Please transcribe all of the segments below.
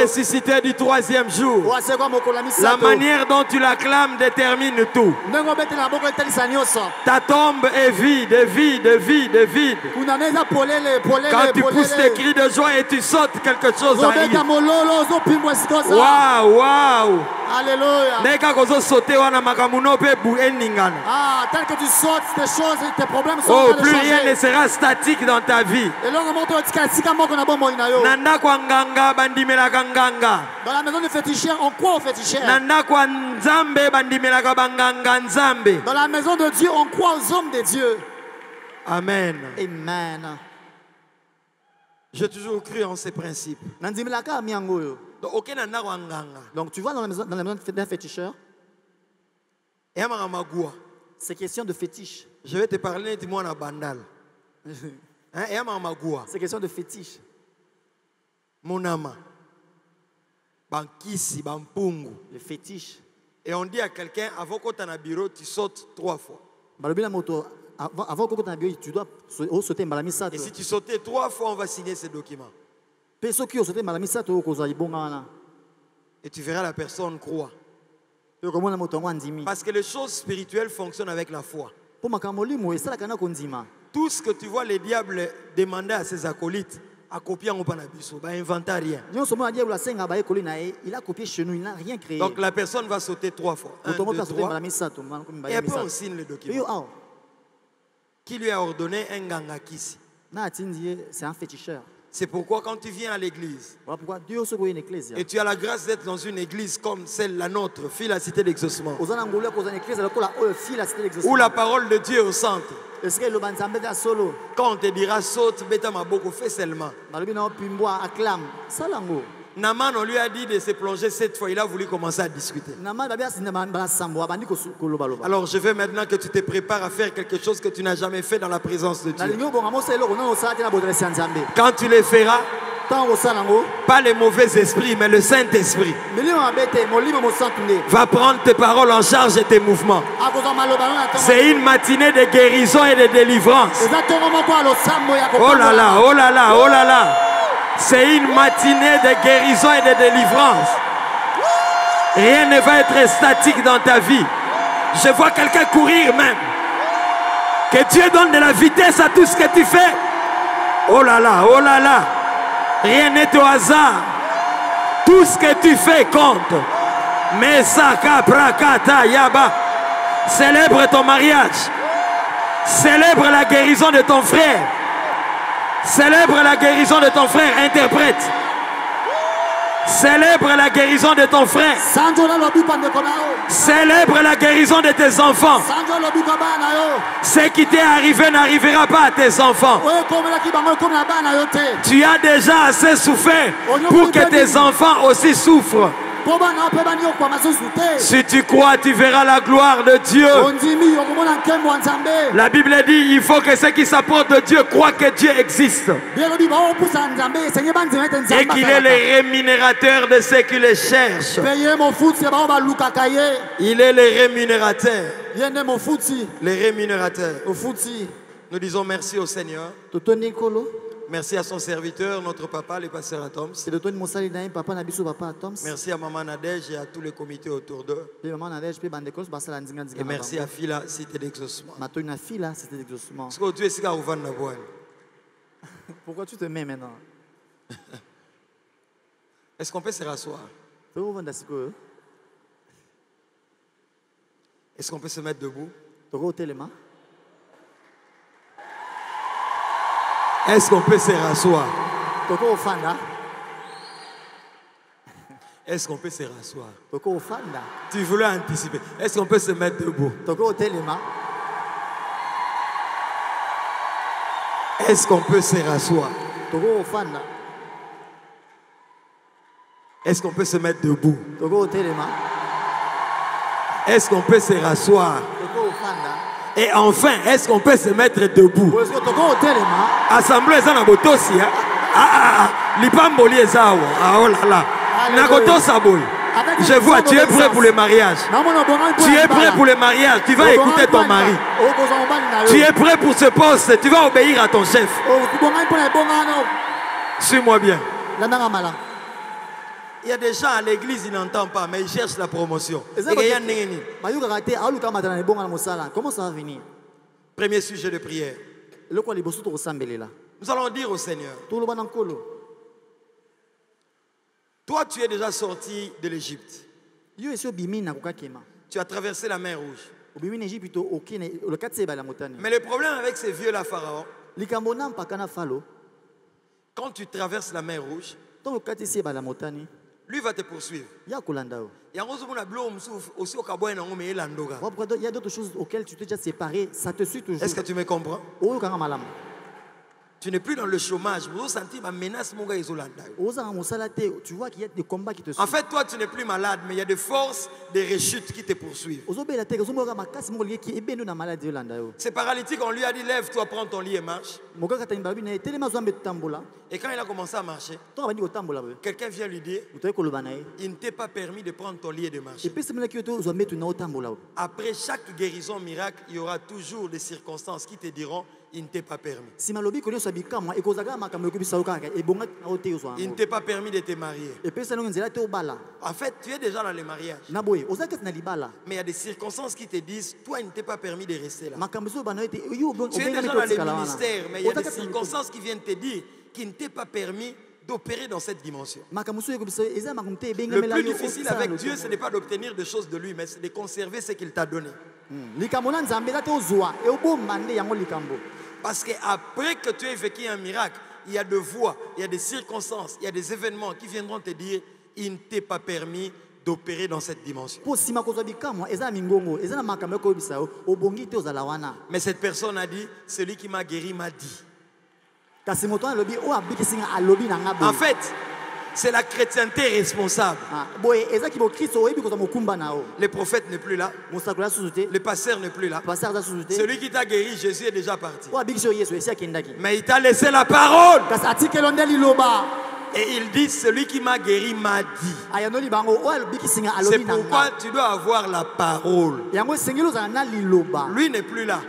ressuscité du troisième jour. La manière dont tu l'acclames détermine tout. Ta tombe est vide, vide, vide, vide. Quand tu pousses des cris de joie et tu sautes, quelque chose arrive. Waouh, waouh. Alléluia. Tel que tu sautes, tes choses, tes problèmes sont en train de plus changer. rien ne sera statique dans ta vie. Dans la maison du féticheur, on croit au féticheur. Dans la maison de Dieu, on croit aux hommes de Dieu. Amen. Amen. J'ai toujours cru en ces principes. Donc tu vois dans la maison d'un féticheur, c'est question de fétiche. Je vais te parler de moi en bandal. C'est question de fétiche. Monama. Bankisi, bampungu. Le fétiche. Et on dit à quelqu'un, avant que tu aies un bureau, tu sautes 3 fois. Avant que tu aies un bureau, tu dois sauter. Et si tu sautais 3 fois, on va signer ce document. Et tu verras la personne croire. Parce que les choses spirituelles fonctionnent avec la foi. Tout ce que tu vois les diables demander à ses acolytes, à copier en panabiso, bah inventer rien. Il a copié chez nous, il n'a rien créé. Donc la personne va sauter 3 fois. 1, 2, 3. Et après on signe le document. Qui lui a ordonné un gangakisi? C'est un féticheur. C'est pourquoi quand tu viens à l'église et tu as la grâce d'être dans une église comme celle la nôtre, fille la cité d'exaucement, où la parole de Dieu est au centre, quand on te dira saute, bêta maboko, fais seulement. Naman, on lui a dit de se plonger 7 fois, il a voulu commencer à discuter. Alors je veux maintenant que tu te prépares à faire quelque chose que tu n'as jamais fait dans la présence de Dieu. Quand tu le feras, pas les mauvais esprits, mais le Saint-Esprit va prendre tes paroles en charge et tes mouvements. C'est une matinée de guérison et de délivrance. Oh là là, oh là là, oh là là. C'est une matinée de guérison et de délivrance. Rien ne va être statique dans ta vie. Je vois quelqu'un courir même. Que Dieu donne de la vitesse à tout ce que tu fais. Oh là là, oh là là. Rien n'est au hasard. Tout ce que tu fais compte. Mesaka prakata yaba. Célèbre ton mariage. Célèbre la guérison de ton frère. Célèbre la guérison de ton frère, interprète. Célèbre la guérison de ton frère. Célèbre la guérison de tes enfants. Ce qui t'est arrivé n'arrivera pas à tes enfants. Tu as déjà assez souffert pour que tes enfants aussi souffrent. Si tu crois, tu verras la gloire de Dieu. La Bible dit il faut que ceux qui s'apportent de Dieu croient que Dieu existe. Et qu'il est le rémunérateur de ceux qui le cherchent. Il est le rémunérateur. Le rémunérateur. Nous disons merci au Seigneur. Merci à son serviteur, notre papa, le pasteur Atoms. Merci à Maman Nadège et à tous les comités autour d'eux. Et merci à Fila, cité d'exaucement. Pourquoi tu te mets maintenant? Est-ce qu'on peut se rasseoir? Est-ce qu'on peut se mettre debout? Est-ce qu'on peut se rasseoir? Est-ce qu'on peut se rasseoir? Tu voulais anticiper. Est-ce qu'on peut se mettre debout? Est-ce qu'on peut se rasseoir? Est-ce qu'on peut se mettre debout? Est-ce qu'on peut se rasseoir? Et enfin, est-ce qu'on peut se mettre debout? Assemblée ça na botosi. Lipamboli ezawa. Ah oh là là. Nakoto saboy. Je vois, tu es prêt pour le mariage. Tu es prêt pour le mariage. Tu vas écouter ton mari. Tu es prêt pour ce poste. Tu vas obéir à ton chef. Suis-moi bien. Il y a des gens à l'église, ils n'entendent pas, mais ils cherchent la promotion. Comment ça va venir? Premier sujet de prière. Nous allons dire au Seigneur, toi tu es déjà sorti de l'Égypte. Tu as traversé la mer Rouge. Mais le problème avec ces vieux-là, Pharaon, quand tu traverses la mer Rouge, lui va te poursuivre. Il y a d'autres choses auxquelles tu t'es déjà séparé, ça te suit toujours. Est-ce que tu me comprends? Tu n'es plus dans le chômage. Tu vois qu'il y a des combats qui te suivent. En fait, toi, tu n'es plus malade, mais il y a des forces, des rechutes qui te poursuivent. Ces paralytiques, on lui a dit, lève-toi, prends ton lit et marche. Et quand il a commencé à marcher, quelqu'un vient lui dire, il ne t'est pas permis de prendre ton lit et de marcher. Après chaque guérison miracle, il y aura toujours des circonstances qui te diront, il ne t'est pas permis. Il ne t'est pas permis de te marier. En fait, tu es déjà dans le mariage. Mais il y a des circonstances qui te disent, toi, il ne t'est pas permis de rester là. Tu es déjà dans le ministère, mais il y a des circonstances qui viennent te dire qu'il ne t'est pas permis d'opérer dans cette dimension. Le plus difficile avec Dieu, ce n'est pas d'obtenir des choses de lui, mais c'est de conserver ce qu'il t'a donné. Parce qu'après que tu aies vécu un miracle, il y a des voix, il y a des circonstances, il y a des événements qui viendront te dire, il ne t'est pas permis d'opérer dans cette dimension. Mais cette personne a dit, celui qui m'a guéri m'a dit. En fait, c'est la chrétienté responsable. Le prophète n'est plus là. Le pasteur n'est plus là. Celui qui t'a guéri, Jésus est déjà parti. Mais il t'a laissé la parole. Et il dit, celui qui m'a guéri m'a dit. C'est pourquoi tu dois avoir la parole. Lui n'est plus là.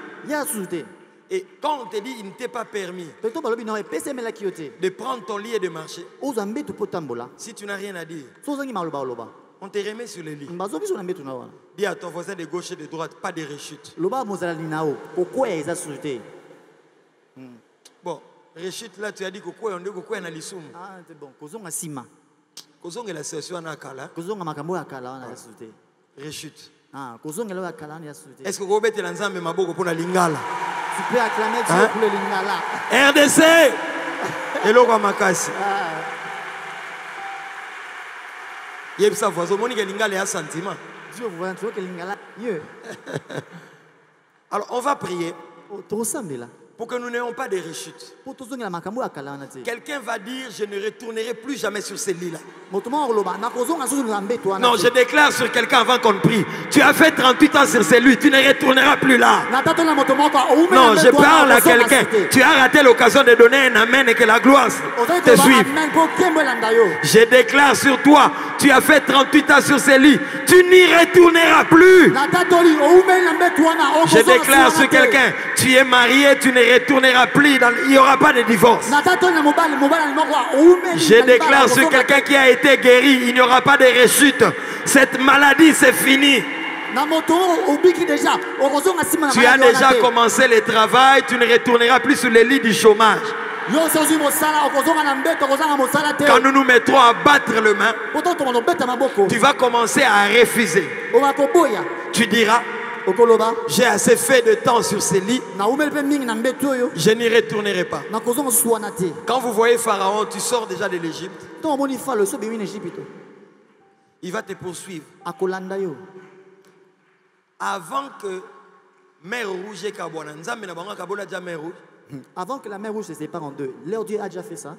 Et quand on te dit, il ne t'est pas permis de prendre ton lit et de marcher, si tu n'as rien à dire, on te remet sur le lit. Dis à ton voisin de gauche et de droite, pas de rechute. Bon, rechute là, tu as dit que quoi on dit que quoi on a l'issue. Ah, c'est bon. Kozonga la session na kala. Rechute. Ah, est-ce que vous mettez l'ensemble maboko pour la lingala? Tu peux acclamer Dieu pour le lingala. RDC. Hello kwa makasi. Yebsa voisin moni ke lingala ya sentiment. Dieu vous voit que lingala mieux. Alors on va prier. Pour que nous n'ayons pas de rechutes. Quelqu'un va dire, je ne retournerai plus jamais sur ces lits-là. Non, je déclare sur quelqu'un avant qu'on prie. Tu as fait 38 ans sur ces lits, tu ne retourneras plus là. Non, je parle à quelqu'un. Tu as raté l'occasion de donner un amen et que la gloire te suive. Je déclare sur toi, tu as fait 38 ans sur ces lits, tu n'y retourneras plus. Je déclare sur quelqu'un, tu es marié, tu ne retourneras plus, il n'y aura pas de divorce. Je déclare sur quelqu'un qui a été guéri, il n'y aura pas de rechute. Cette maladie, c'est fini. Tu as déjà commencé le travail, tu ne retourneras plus sur les lits du chômage. Quand nous nous mettrons à battre le main, tu vas commencer à refuser. Tu diras, j'ai assez fait de temps sur ces lits, je n'y retournerai pas. Quand vous voyez Pharaon, tu sors déjà de l'Égypte, il va te poursuivre. Avant que mer rouge et Kabwana, avant que la mer rouge se sépare en deux, leur Dieu a déjà fait ça.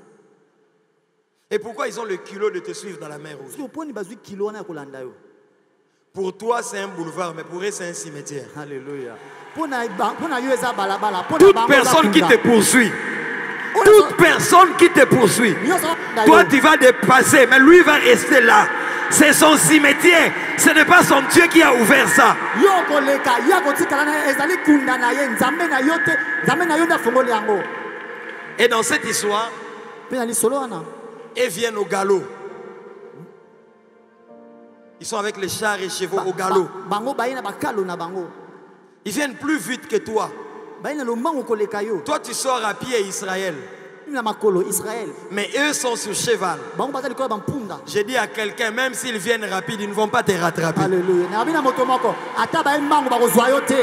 Et pourquoi ils ont le culot de te suivre dans la mer rouge? Pour toi, c'est un boulevard, mais pour eux, c'est un cimetière. Alléluia. Toute personne qui te poursuit, toute personne qui te poursuit, toi, tu vas dépasser, mais lui va rester là. C'est son cimetière. Ce n'est pas son Dieu qui a ouvert ça. Et dans cette histoire, ils viennent au galop. Ils sont avec les chars et chevaux au galop. Ils viennent plus vite que toi. Toi, tu sors à pied Israël. Mais eux sont sur cheval. J'ai dit à quelqu'un, même s'ils viennent rapides, ils ne vont pas te rattraper.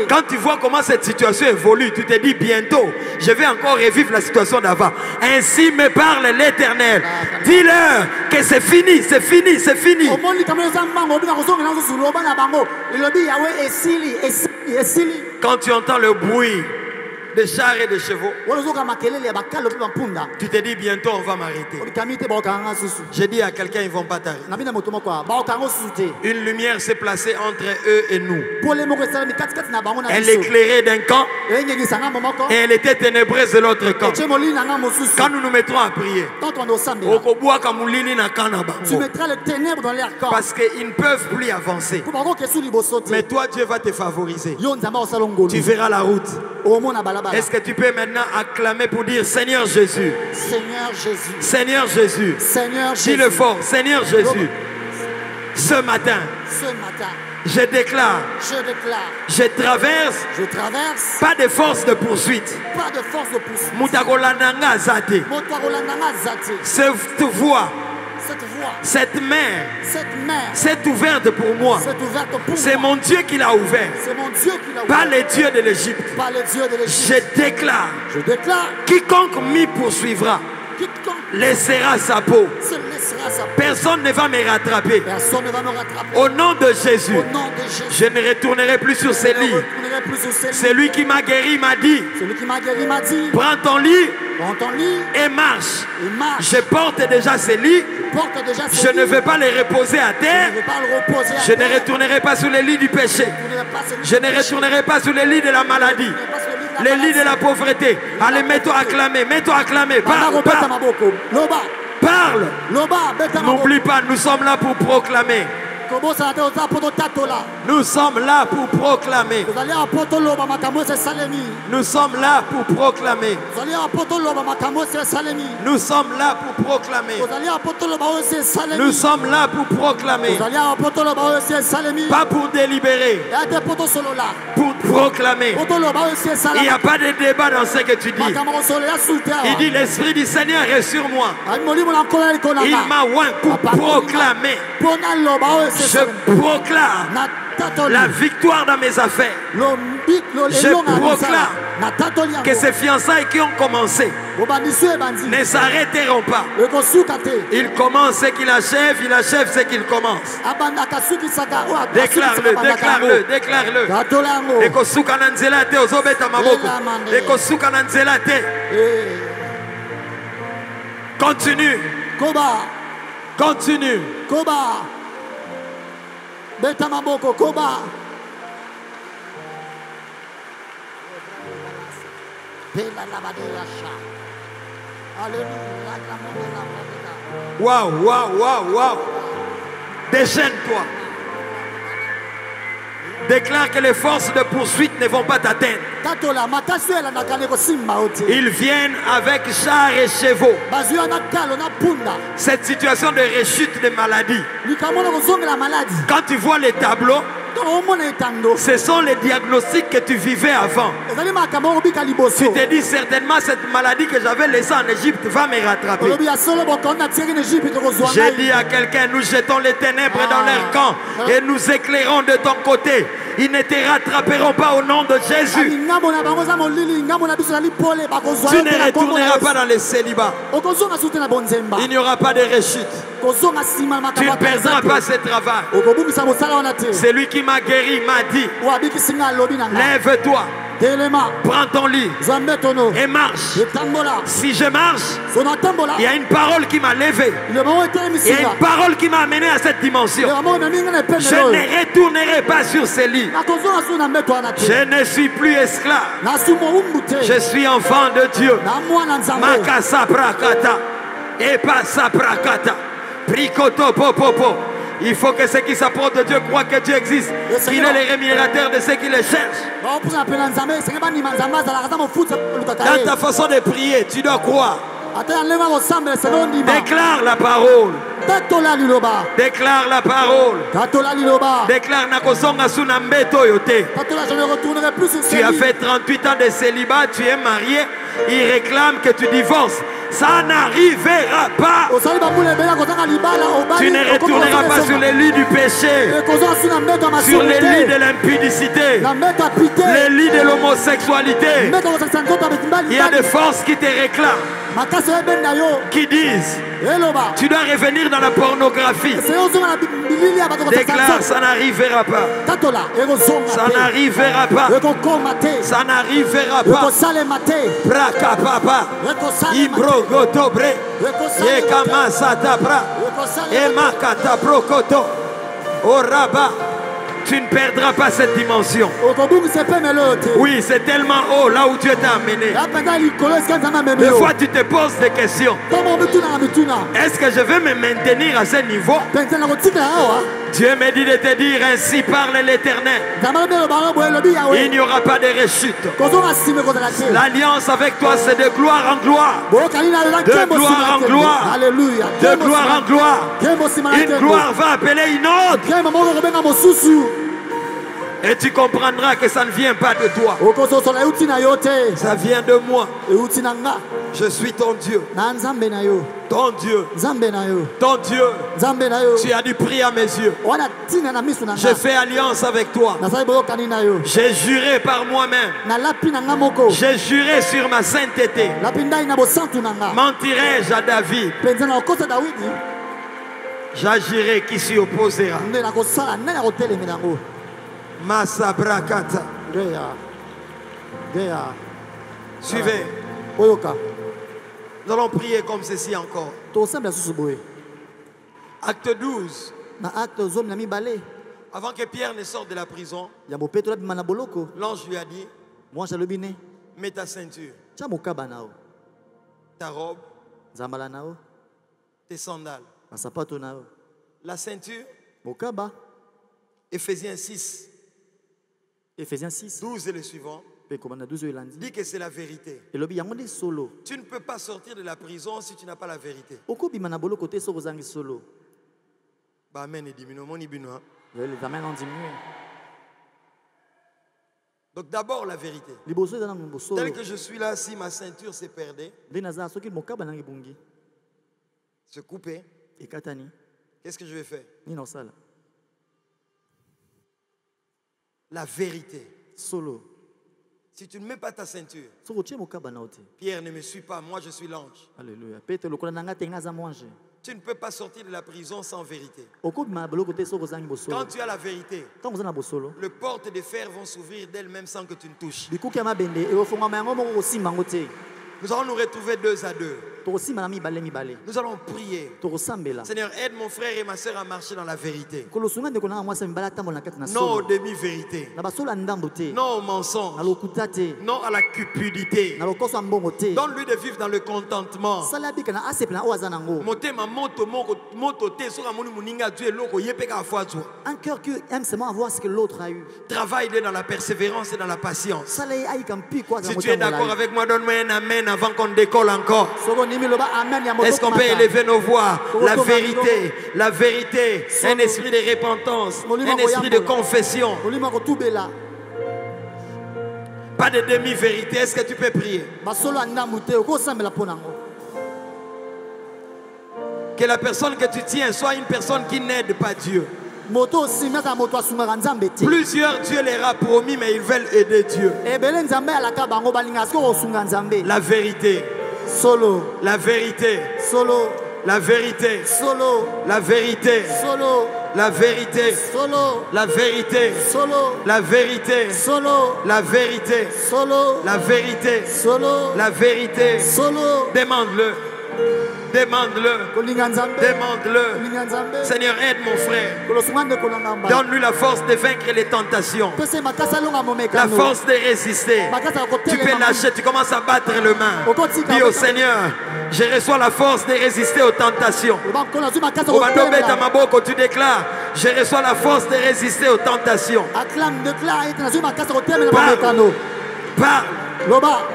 Quand tu vois comment cette situation évolue, tu te dis bientôt, je vais encore revivre la situation d'avant. Ainsi me parle l'Éternel. Dis-leur que c'est fini, c'est fini, c'est fini. Quand tu entends le bruit des chars et des chevaux, tu te dis bientôt on va m'arrêter. J'ai dit à quelqu'un, ils ne vont pas t'arrêter. Une lumière s'est placée entre eux et nous. Elle éclairait d'un camp et elle était ténébreuse de l'autre camp. Quand nous nous mettrons à prier, tu mettras les ténèbres dans leur camp. Parce qu'ils ne peuvent plus avancer. Mais toi, Dieu va te favoriser. Tu verras la route. Est-ce que tu peux maintenant acclamer pour dire Seigneur Jésus? Seigneur Jésus. Seigneur Jésus. Seigneur Jésus. Dis-le fort. Seigneur Jésus. Ce matin. Je déclare. Je traverse. Pas de force de poursuite. Mutakolandanga zate. Cette voix. Cette mer, c'est ouverte pour moi. C'est mon Dieu qui l'a ouvert. Pas les dieux de l'Égypte. Je déclare, quiconque m'y poursuivra laissera sa peau. Personne ne va me rattraper. Au nom de Jésus, je ne retournerai plus sur ces lits. Celui qui m'a guéri m'a dit, prends ton lit et marche. Je porte déjà ces lits. Je ne vais pas les reposer à terre. Je ne retournerai pas sur les lits du péché. Je ne retournerai pas sur les lits de la maladie, les lits de la pauvreté. Allez, mets-toi à acclamer, mets-toi à acclamer. Parle, parle. N'oublie pas, nous sommes là pour proclamer. Nous sommes là pour proclamer. Nous sommes là pour proclamer. Nous sommes là pour proclamer. Nous sommes là pour proclamer. Pas pour délibérer. Pour proclamer. Il n'y a pas de débat dans ce que tu dis. Il dit l'Esprit du Seigneur est sur moi. Il m'a oint pour proclamer. Je proclame la victoire dans mes affaires. Je proclame que ces fiançailles qui ont commencé ne s'arrêteront pas. Il commence ce qu'il achève, il achève ce qu'il commence. Déclare-le, déclare-le, déclare-le. Continue. Continue. Beta maboko koba. Waouh, waouh, waouh, waouh. Déchaîne-toi. Déclare que les forces de poursuite ne vont pas t'atteindre. Ils viennent avec chars et chevaux. Cette situation de rechute de maladie. Quand tu vois les tableaux, ce sont les diagnostics que tu vivais avant. Tu te dis certainement cette maladie que j'avais laissée en Égypte va me rattraper. J'ai dit à quelqu'un, nous jetons les ténèbres dans leur camp et nous éclairons de ton côté. Ils ne te rattraperont pas au nom de Jésus. Tu ne retourneras pas dans les célibats. Il n'y aura pas de rechute. Tu ne perdras pas ce travail. Celui qui m'a guéri m'a dit, lève-toi, prends ton lit et marche. Si je marche, il y a une parole qui m'a levé. Il y a une parole qui m'a amené à cette dimension. Je ne retournerai pas sur ces lits. Je ne suis plus esclave. Je suis enfant de Dieu. Makasa prakata. Epasa prakata. Prikoto popopo. Il faut que ceux qui s'approchent de Dieu croient que Dieu existe, qu'il est le rémunérateur de ceux qui le cherchent. Dans ta façon de prier, tu dois croire. Déclare la parole. Déclare la parole. Déclare Nakosonga Sunambeto Yote. Tu as fait 38 ans de célibat, tu es marié, il réclame que tu divorces. Ça n'arrivera pas. Tu ne retourneras pas sur les lits du péché, sur les lits de l'impudicité, les lits de l'homosexualité. Il y a des forces qui te réclament, qui disent tu dois revenir dans la pornographie. Déclare, ça n'arrivera pas. Ça n'arrivera pas. Ça n'arrivera pas. Braka papa. Imbro gotobre. Yekama satabra. Emakata brokoto. Oraba. Tu ne perdras pas cette dimension. Oui, c'est tellement haut là où Dieu t'a amené. Des fois, tu te poses des questions. Est-ce que je vais me maintenir à ce niveau? Dieu me dit de te dire ainsi parle l'Éternel. Il n'y aura pas de rechute. L'alliance avec toi, c'est de gloire en gloire. De gloire en gloire. De gloire en gloire. Une gloire va appeler une autre. Et tu comprendras que ça ne vient pas de toi. Ça vient de moi. Je suis ton Dieu. Ton Dieu. Ton Dieu. Tu as dû prier à mes yeux. J'ai fait alliance avec toi. J'ai juré par moi-même. J'ai juré sur ma sainteté. Mentirai-je à David? J'agirai qui s'y opposera. Masabrakata. Suivez. Nous allons prier comme ceci encore. Acte 12. Avant que Pierre ne sorte de la prison, l'ange lui a dit, mets ta ceinture, ta robe, tes sandales. La ceinture, Éphésiens 6. 12 et le suivant. Dit que c'est la vérité. Tu ne peux pas sortir de la prison si tu n'as pas la vérité. Amen. Donc d'abord la vérité. Tel que je suis là, si ma ceinture s'est perdue, se couper, qu'est-ce que je vais faire? La vérité. Si tu ne mets pas ta ceinture, Pierre ne me suit pas, moi je suis l'ange. Alléluia. Tu ne peux pas sortir de la prison sans vérité. Quand tu as la vérité, les portes de fer vont s'ouvrir d'elles-mêmes sans que tu ne touches. Nous allons nous retrouver 2 à 2. Nous allons prier. Seigneur, aide mon frère et ma soeur à marcher dans la vérité. Non aux demi-vérités. Non au mensonge. Non à la cupidité. Donne-lui de vivre dans le contentement. Un cœur qui aime seulement avoir ce que l'autre a eu. Travaille dans la persévérance et dans la patience. Si tu es d'accord avec moi, donne-moi un amen avant qu'on décolle encore. Est-ce qu'on peut élever nos voix? La vérité, la vérité, un esprit de repentance, un esprit de confession. Pas de demi-vérité. Est-ce que tu peux prier? Que la personne que tu tiens soit une personne qui n'aide pas Dieu. Plusieurs Dieu leur a promis, mais ils veulent aider Dieu. La vérité. Solo. La vérité. Solo. La vérité. Solo. La vérité. Solo. La vérité. Solo. La vérité. Solo. La vérité. Solo. La vérité. Solo. La vérité. Solo. La vérité. Solo. Demande-le. Demande-le. Demande-le. Seigneur, aide mon frère. Donne-lui la force de vaincre les tentations. La force de résister. Tu peux lâcher, tu commences à battre le main. Dis au Seigneur, je reçois la force de résister aux tentations. Tu déclares, je reçois la force de résister aux tentations. Parle. Parle.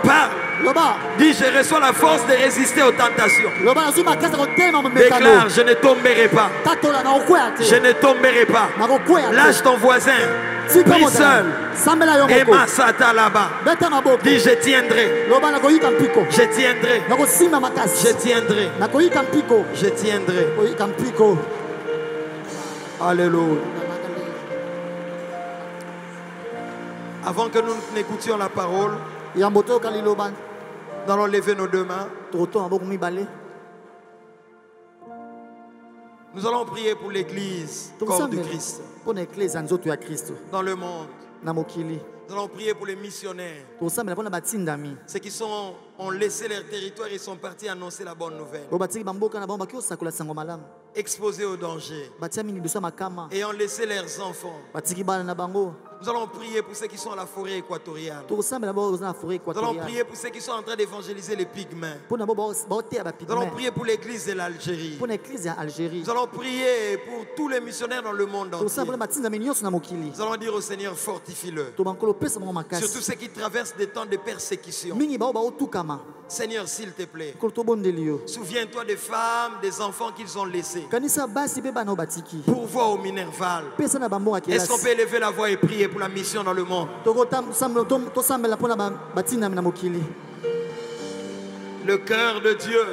Parle. Dis, je reçois la force de résister aux tentations. Déclare, je ne tomberai pas. Je ne tomberai pas. Lâche ton voisin. Prie seul. Et Masata là-bas. Dis, je tiendrai. Je tiendrai. Je tiendrai. Je tiendrai. Alléluia. Avant que nous n'écoutions la parole, nous allons lever nos deux mains. Nous allons prier pour l'église, corps du Christ, dans le monde. Nous allons prier pour les missionnaires, ceux qui ont laissé leur territoire et sont partis annoncer la bonne nouvelle, exposés au danger, ayant laissé leurs enfants. Nous allons prier pour ceux qui sont à la forêt équatoriale. Nous allons prier pour ceux qui sont en train d'évangéliser les pygmées. Nous allons prier pour l'église de l'Algérie. Nous allons prier pour tous les missionnaires dans le monde entier. Nous allons dire au Seigneur, fortifie-le. Surtout ceux qui traversent des temps de persécution. Seigneur, s'il te plaît, souviens-toi des femmes, des enfants qu'ils ont laissés. Pour voir au Minerval. Est-ce qu'on peut élever la voix et prier pour la mission dans le monde? Le cœur de Dieu.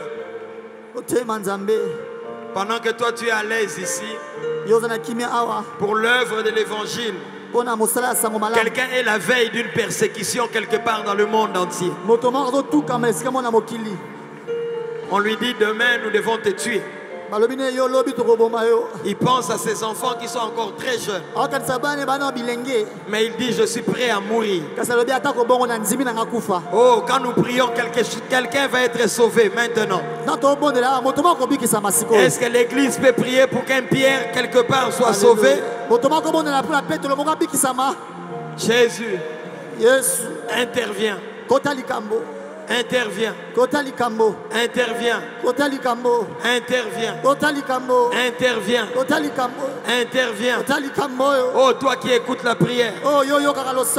Pendant que toi tu es à l'aise ici, pour l'œuvre de l'évangile, quelqu'un est la veille d'une persécution quelque part dans le monde entier. On lui dit demain nous devons te tuer. Il pense à ses enfants qui sont encore très jeunes. Mais il dit je suis prêt à mourir. Oh, quand nous prions, quelqu'un va être sauvé maintenant. Est-ce que l'église peut prier pour qu'un Pierre quelque part soit sauvé? Jésus, intervient. Interviens. Interviens. Interviens. Interviens. Interviens. Oh, toi qui écoutes la prière,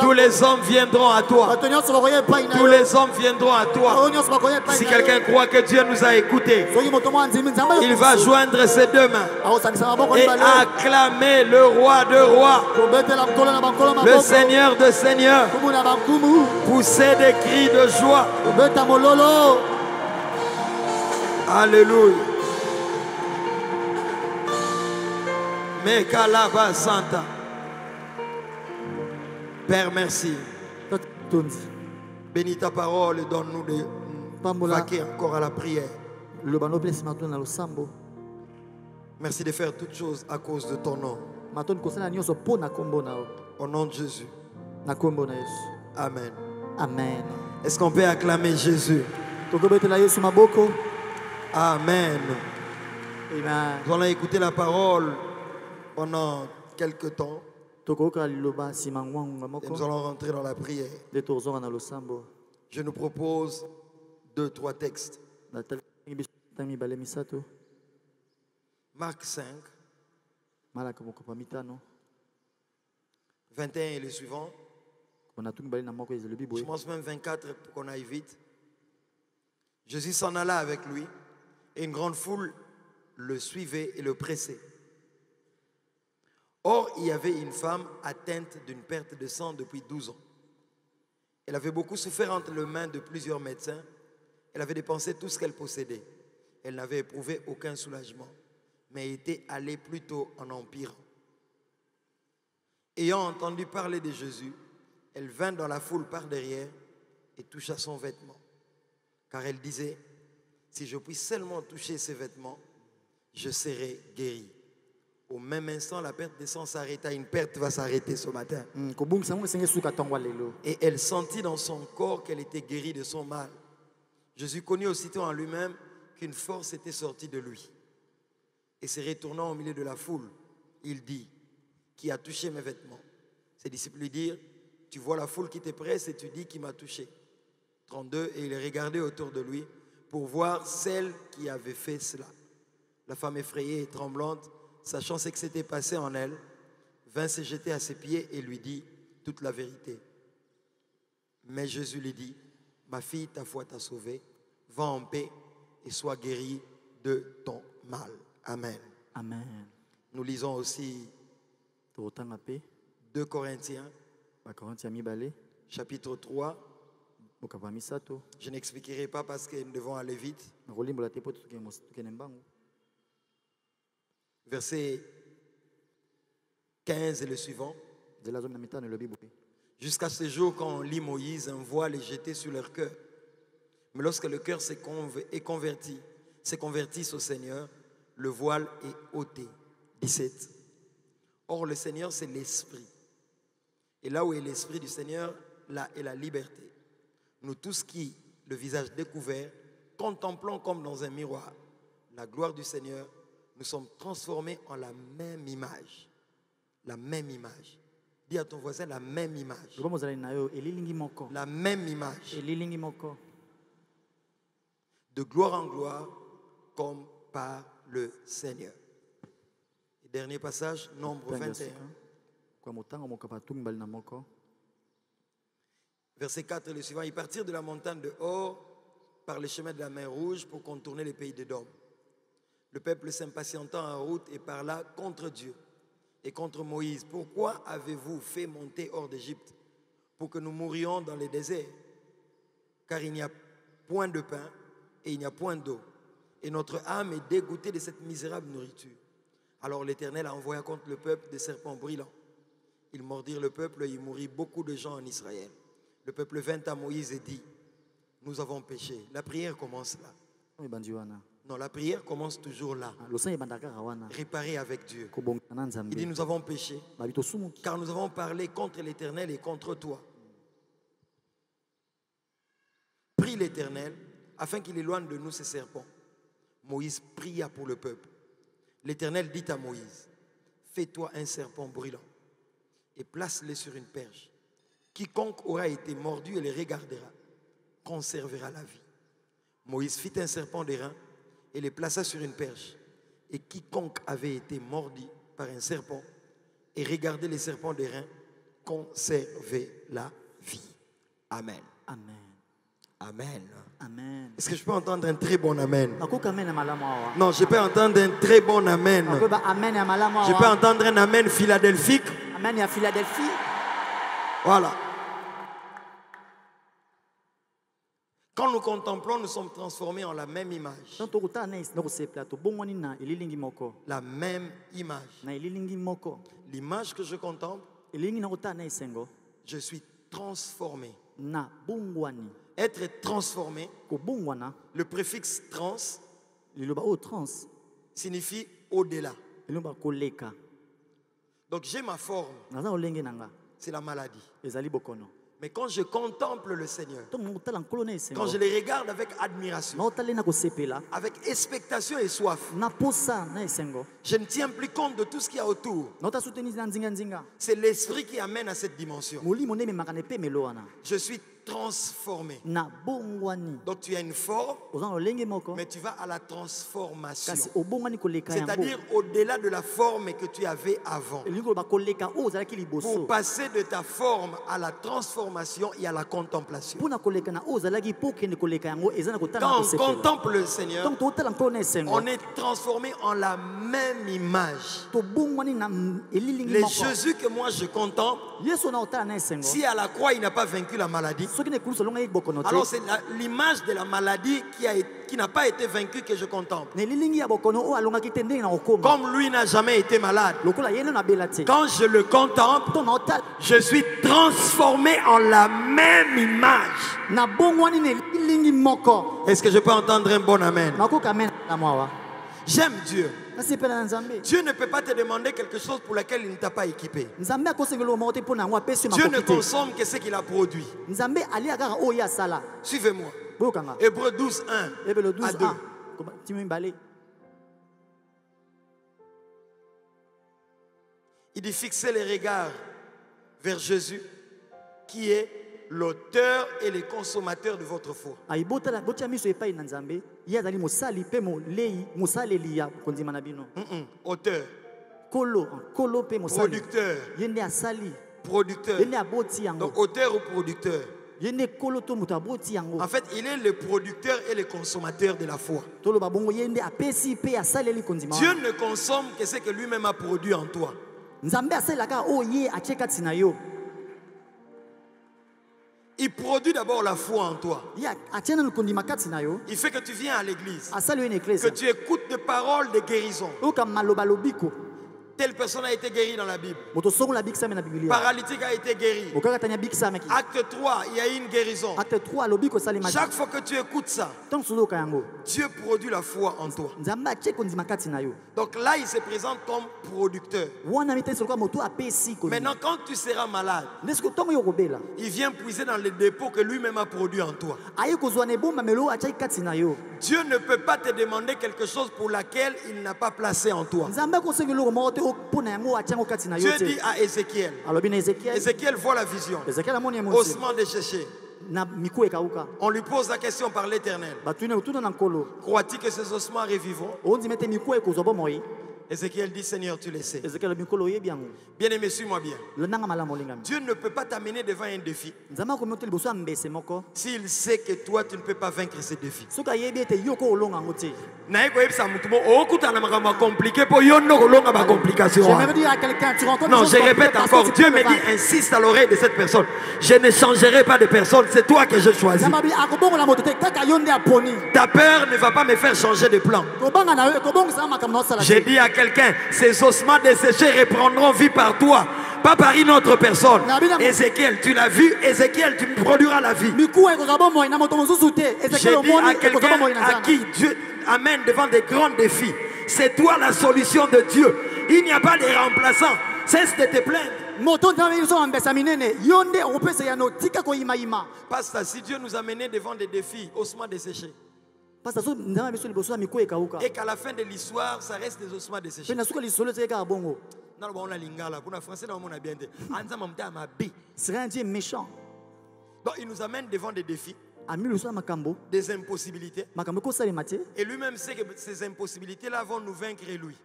tous les hommes viendront à toi. Tous les hommes viendront à toi. Si quelqu'un croit que Dieu nous a écoutés, il va joindre ses deux mains et acclamer le roi de rois, le Seigneur de seigneurs, pousser des cris de joie. Alléluia. Mekalaba Santa. Père, merci. Bénis ta parole et donne-nous de vaquer encore à la prière. Merci de faire toutes choses à cause de ton nom. Au nom de Jésus. Amen. Amen. Est-ce qu'on peut acclamer Jésus? Amen. Nous allons écouter la parole pendant quelques temps. Et nous allons rentrer dans la prière. Je nous propose 2-3 textes. Marc 5, 21 et le suivant. Je pense même 24 pour qu'on aille vite. Jésus s'en alla avec lui et une grande foule le suivait et le pressait. Or, il y avait une femme atteinte d'une perte de sang depuis 12 ans. Elle avait beaucoup souffert entre les mains de plusieurs médecins. Elle avait dépensé tout ce qu'elle possédait. Elle n'avait éprouvé aucun soulagement, mais était allée plutôt en empirant. Ayant entendu parler de Jésus, elle vint dans la foule par derrière et toucha son vêtement. Car elle disait, si je puis seulement toucher ses vêtements, je serai guérie. Au même instant, la perte de sang s'arrêta. Une perte va s'arrêter ce matin. Et elle sentit dans son corps qu'elle était guérie de son mal. Jésus connut aussitôt en lui-même qu'une force était sortie de lui. Et se retournant au milieu de la foule, il dit, qui a touché mes vêtements? Ses disciples lui dirent, tu vois la foule qui te presse et tu dis qui m'a touché. 32, et il regardait autour de lui pour voir celle qui avait fait cela. La femme effrayée et tremblante, sachant ce qui s'était passé en elle, vint se jeter à ses pieds et lui dit toute la vérité. Mais Jésus lui dit, ma fille, ta foi t'a sauvée. Va en paix et sois guérie de ton mal. Amen. Amen. Nous lisons aussi 2 Corinthiens, chapitre 3. Je n'expliquerai pas parce que nous devons aller vite. Verset 15 et le suivant. Jusqu'à ce jour, quand on lit Moïse, un voile est jeté sur leur cœur. Mais lorsque le cœur s'est converti au Seigneur, le voile est ôté. 17. Or, le Seigneur, c'est l'Esprit. Et là où est l'Esprit du Seigneur, là est la liberté. Nous tous qui, le visage découvert, contemplons comme dans un miroir la gloire du Seigneur, nous sommes transformés en la même image. La même image. Dis à ton voisin la même image. La même image. De gloire en gloire, comme par le Seigneur. Et dernier passage, Nombre 21. Verset 4 et le suivant. Ils partirent de la montagne de Hor par le chemin de la mer Rouge pour contourner les pays d'Édom. Le peuple s'impatientant en route et parla contre Dieu et contre Moïse. Pourquoi avez-vous fait monter hors d'Égypte pour que nous mourions dans les déserts? Car il n'y a point de pain et il n'y a point d'eau. Et notre âme est dégoûtée de cette misérable nourriture. Alors l'Éternel envoya contre le peuple des serpents brillants. Ils mordirent le peuple et il mourit beaucoup de gens en Israël. Le peuple vint à Moïse et dit, nous avons péché. La prière commence là. Non, la prière commence toujours là. Réparer avec Dieu. Il dit, nous avons péché, car nous avons parlé contre l'Éternel et contre toi. Prie l'Éternel, afin qu'il éloigne de nous ces serpents. Moïse pria pour le peuple. L'Éternel dit à Moïse, fais-toi un serpent brûlant et place-le sur une perche. Quiconque aura été mordu et les regardera, conservera la vie. Moïse fit un serpent d'airain et les plaça sur une perche. Et quiconque avait été mordu par un serpent et regardait les serpents d'airain, conservait la vie. Amen. Amen. Amen. Amen. Est-ce que je peux entendre un très bon amen? Non, je peux entendre un très bon amen. Je peux entendre un amen philadelphique. Amen à Philadelphie. Voilà. Quand nous contemplons, nous sommes transformés en la même image. La même image. L'image que je contemple, je suis transformé. Être transformé, le préfixe trans signifie au-delà. Donc j'ai ma forme, c'est la maladie. Mais quand je contemple le Seigneur, quand je les regarde avec admiration, avec expectation et soif, je ne tiens plus compte de tout ce qu'il y a autour. C'est l'esprit qui amène à cette dimension. Je suis transformé. Donc tu as une forme, mais tu vas à la transformation. C'est-à-dire au-delà de la forme que tu avais avant. Pour passer de ta forme à la transformation et à la contemplation. Quand on contemple le Seigneur, on est transformé en la même image. Les Jésus que moi je contemple, si à la croix il n'a pas vaincu la maladie, alors c'est l'image de la maladie qui n'a pas été vaincue que je contemple. Comme lui n'a jamais été malade, quand je le contemple, je suis transformé en la même image. Est-ce que je peux entendre un bon amen? J'aime Dieu. Dieu ne peut pas te demander quelque chose pour laquelle il ne t'a pas équipé. Dieu ne consomme que ce qu'il a produit. Suivez-moi. Hébreux 12, 1 à 2. Il dit fixez les regards vers Jésus qui est l'auteur et le consommateur de votre foi. Auteur, producteur. Donc auteur ou producteur. En fait, il est le producteur et le consommateur de la foi. Dieu ne consomme que ce que lui-même a produit en toi. Il produit d'abord la foi en toi. Il fait que tu viens à l'église, que tu écoutes des paroles de guérison. Telle personne a été guérie dans la Bible. Paralytique a été guéri. Acte 3, il y a eu une guérison. Chaque fois que tu écoutes ça, Dieu produit la foi en toi. Donc là, il se présente comme producteur. Maintenant, quand tu seras malade, il vient puiser dans les dépôts que lui-même a produit en toi. Dieu ne peut pas te demander quelque chose pour laquelle il n'a pas placé en toi. Dieu dit à Ézéchiel, Ézéchiel voit la vision, ossements desséchés. On lui pose la question par l'Éternel, crois-tu que ces ossements revivront? Ézéchiel dit, Seigneur, tu le sais. Bien-aimé, suis-moi bien. Dieu ne peut pas t'amener devant un défi s'il sait que toi, tu ne peux pas vaincre ces défis. Non, je répète encore, Dieu me dit, insiste à l'oreille de cette personne. Je ne changerai pas de personne, c'est toi que je choisis. Ta peur ne va pas me faire changer de plan. J'ai dit à quelqu'un, ces ossements desséchés reprendront vie par toi, pas par une autre personne. Ézéchiel, tu l'as vu, Ézéchiel, tu produiras la vie. J'ai dit à quelqu'un à qui Dieu amène devant des grands défis, c'est toi la solution de Dieu. Il n'y a pas de remplaçant. Cesse de te plaindre. Pasteur, si Dieu nous a menés devant des défis, ossements desséchés, et qu'à la fin de l'histoire, ça reste des ossements desséchés. C'est un Dieu méchant. Donc il nous amène devant des défis, des impossibilités. Et lui-même sait que ces impossibilités-là vont nous vaincre lui.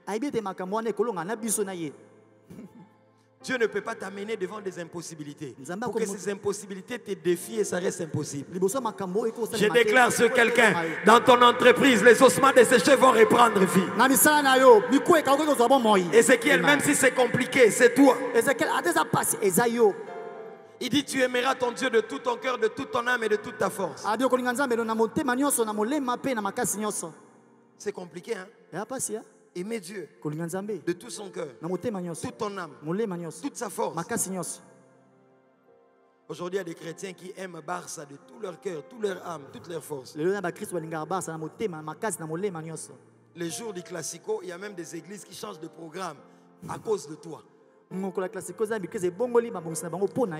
Dieu ne peut pas t'amener devant des impossibilités pour que ces impossibilités te défient et ça reste impossible. Je déclare sur quelqu'un, dans ton entreprise, les ossements desséchés vont reprendre vie. Ézéchiel, même si c'est compliqué, c'est toi. Il dit, tu aimeras ton Dieu de tout ton cœur, de toute ton âme et de toute ta force. C'est compliqué, hein? Aimer Dieu de tout son cœur, toute ton âme, toute sa force. Aujourd'hui, il y a des chrétiens qui aiment Barça de tout leur cœur, toute leur âme, toute leur force. Les jours du Classico, il y a même des églises qui changent de programme à cause de toi.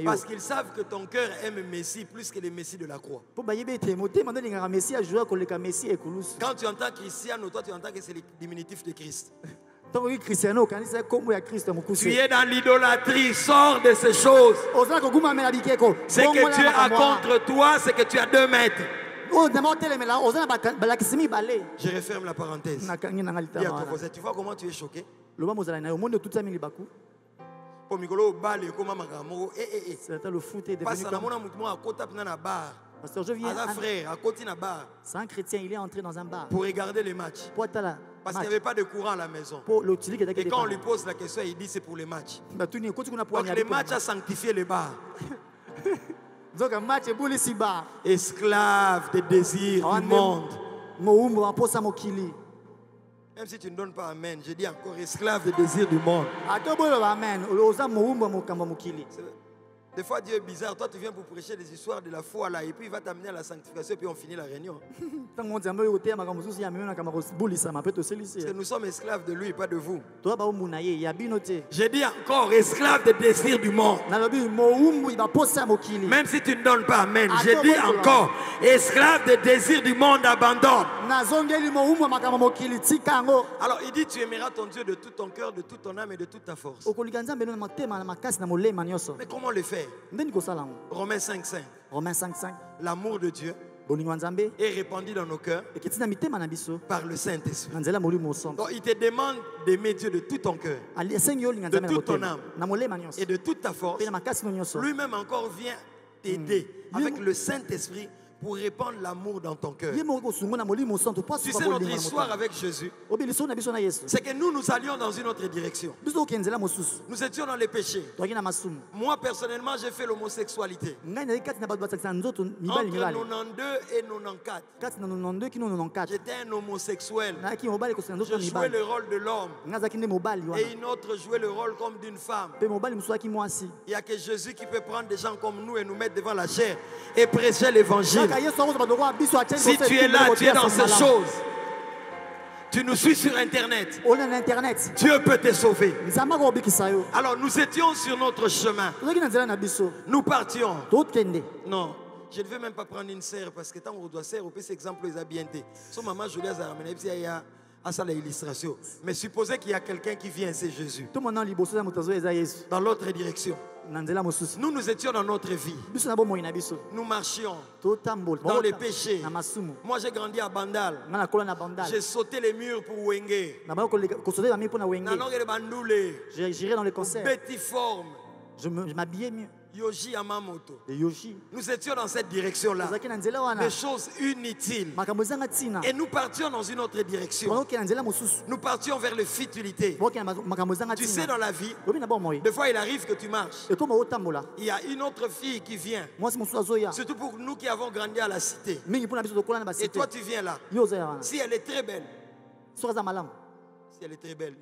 Parce qu'ils savent que ton cœur aime Messie plus que les Messies de la croix. Quand tu entends Cristiano, toi tu entends que c'est le diminutif de Christ. Tu es dans l'idolâtrie, sors de ces choses. Ce que Dieu a contre toi, c'est que tu as 2 mètres. Je referme la parenthèse. Tu vois comment tu es choqué? Pasteur, je viens. C'est un chrétien, il est entré dans un bar pour regarder les matchs. Parce qu'il n'y avait pas de courant à la maison. Et quand on lui pose la question, il dit c'est pour les matchs. Donc les matchs a sanctifié le bar. Esclave des désirs du monde. Même si tu ne donnes pas amen, je dis encore esclave des désirs du monde. Des fois, Dieu est bizarre. Toi, tu viens pour prêcher des histoires de la foi là, et puis il va t'amener à la sanctification, et puis on finit la réunion. Parce que nous sommes esclaves de lui, pas de vous. J'ai dit encore esclave des désirs du monde. Même si tu ne donnes pas amen, j'ai dit encore esclave des désirs du monde, abandonne. Alors il dit tu aimeras ton Dieu de tout ton cœur, de toute ton âme et de toute ta force. Mais comment le faire? Romains 5:5. L'amour de Dieu est répandu dans nos cœurs par le Saint-Esprit. Donc il te demande d'aimer Dieu de tout ton cœur, de toute ton âme et de toute ta force. Lui-même encore vient t'aider avec le Saint-Esprit pour répandre l'amour dans ton cœur. Tu sais, notre histoire avec Jésus, c'est que nous allions dans une autre direction. Nous étions dans les péchés. Moi, personnellement, j'ai fait l'homosexualité. Entre 92 et 94, j'étais un homosexuel. Je jouais le rôle de l'homme. Et une autre jouait le rôle comme d'une femme. Il n'y a que Jésus qui peut prendre des gens comme nous et nous mettre devant la chair et prêcher l'évangile. Si tu es là, tu es dans ces choses. Tu nous suis sur Internet. Dieu peut te sauver. Alors nous étions sur notre chemin. Nous partions. Non, je ne veux même pas prendre une serre parce que tant qu'on doit serre, on peut s'exemple les habienter. Son maman je les amener à ça l'illustration. Mais supposez qu'il y a quelqu'un qui vient, c'est Jésus. Dans l'autre direction. Nous étions dans notre vie. Nous marchions dans les péchés. Moi j'ai grandi à Bandal. J'ai sauté les murs pour Wenge. J'irai dans les concerts. Bétiforme. Je m'habillais mieux. Yoshi Yamamoto. Yoshi. Nous étions dans cette direction-là. Des choses inutiles. Et nous partions dans une autre direction. Nous partions vers le futilité. Tu sais, dans la vie, des fois il arrive que tu marches. Il y a une autre fille qui vient. Surtout pour nous qui avons grandi à la cité. Et toi tu viens là. Si elle est très belle. Si elle est très belle.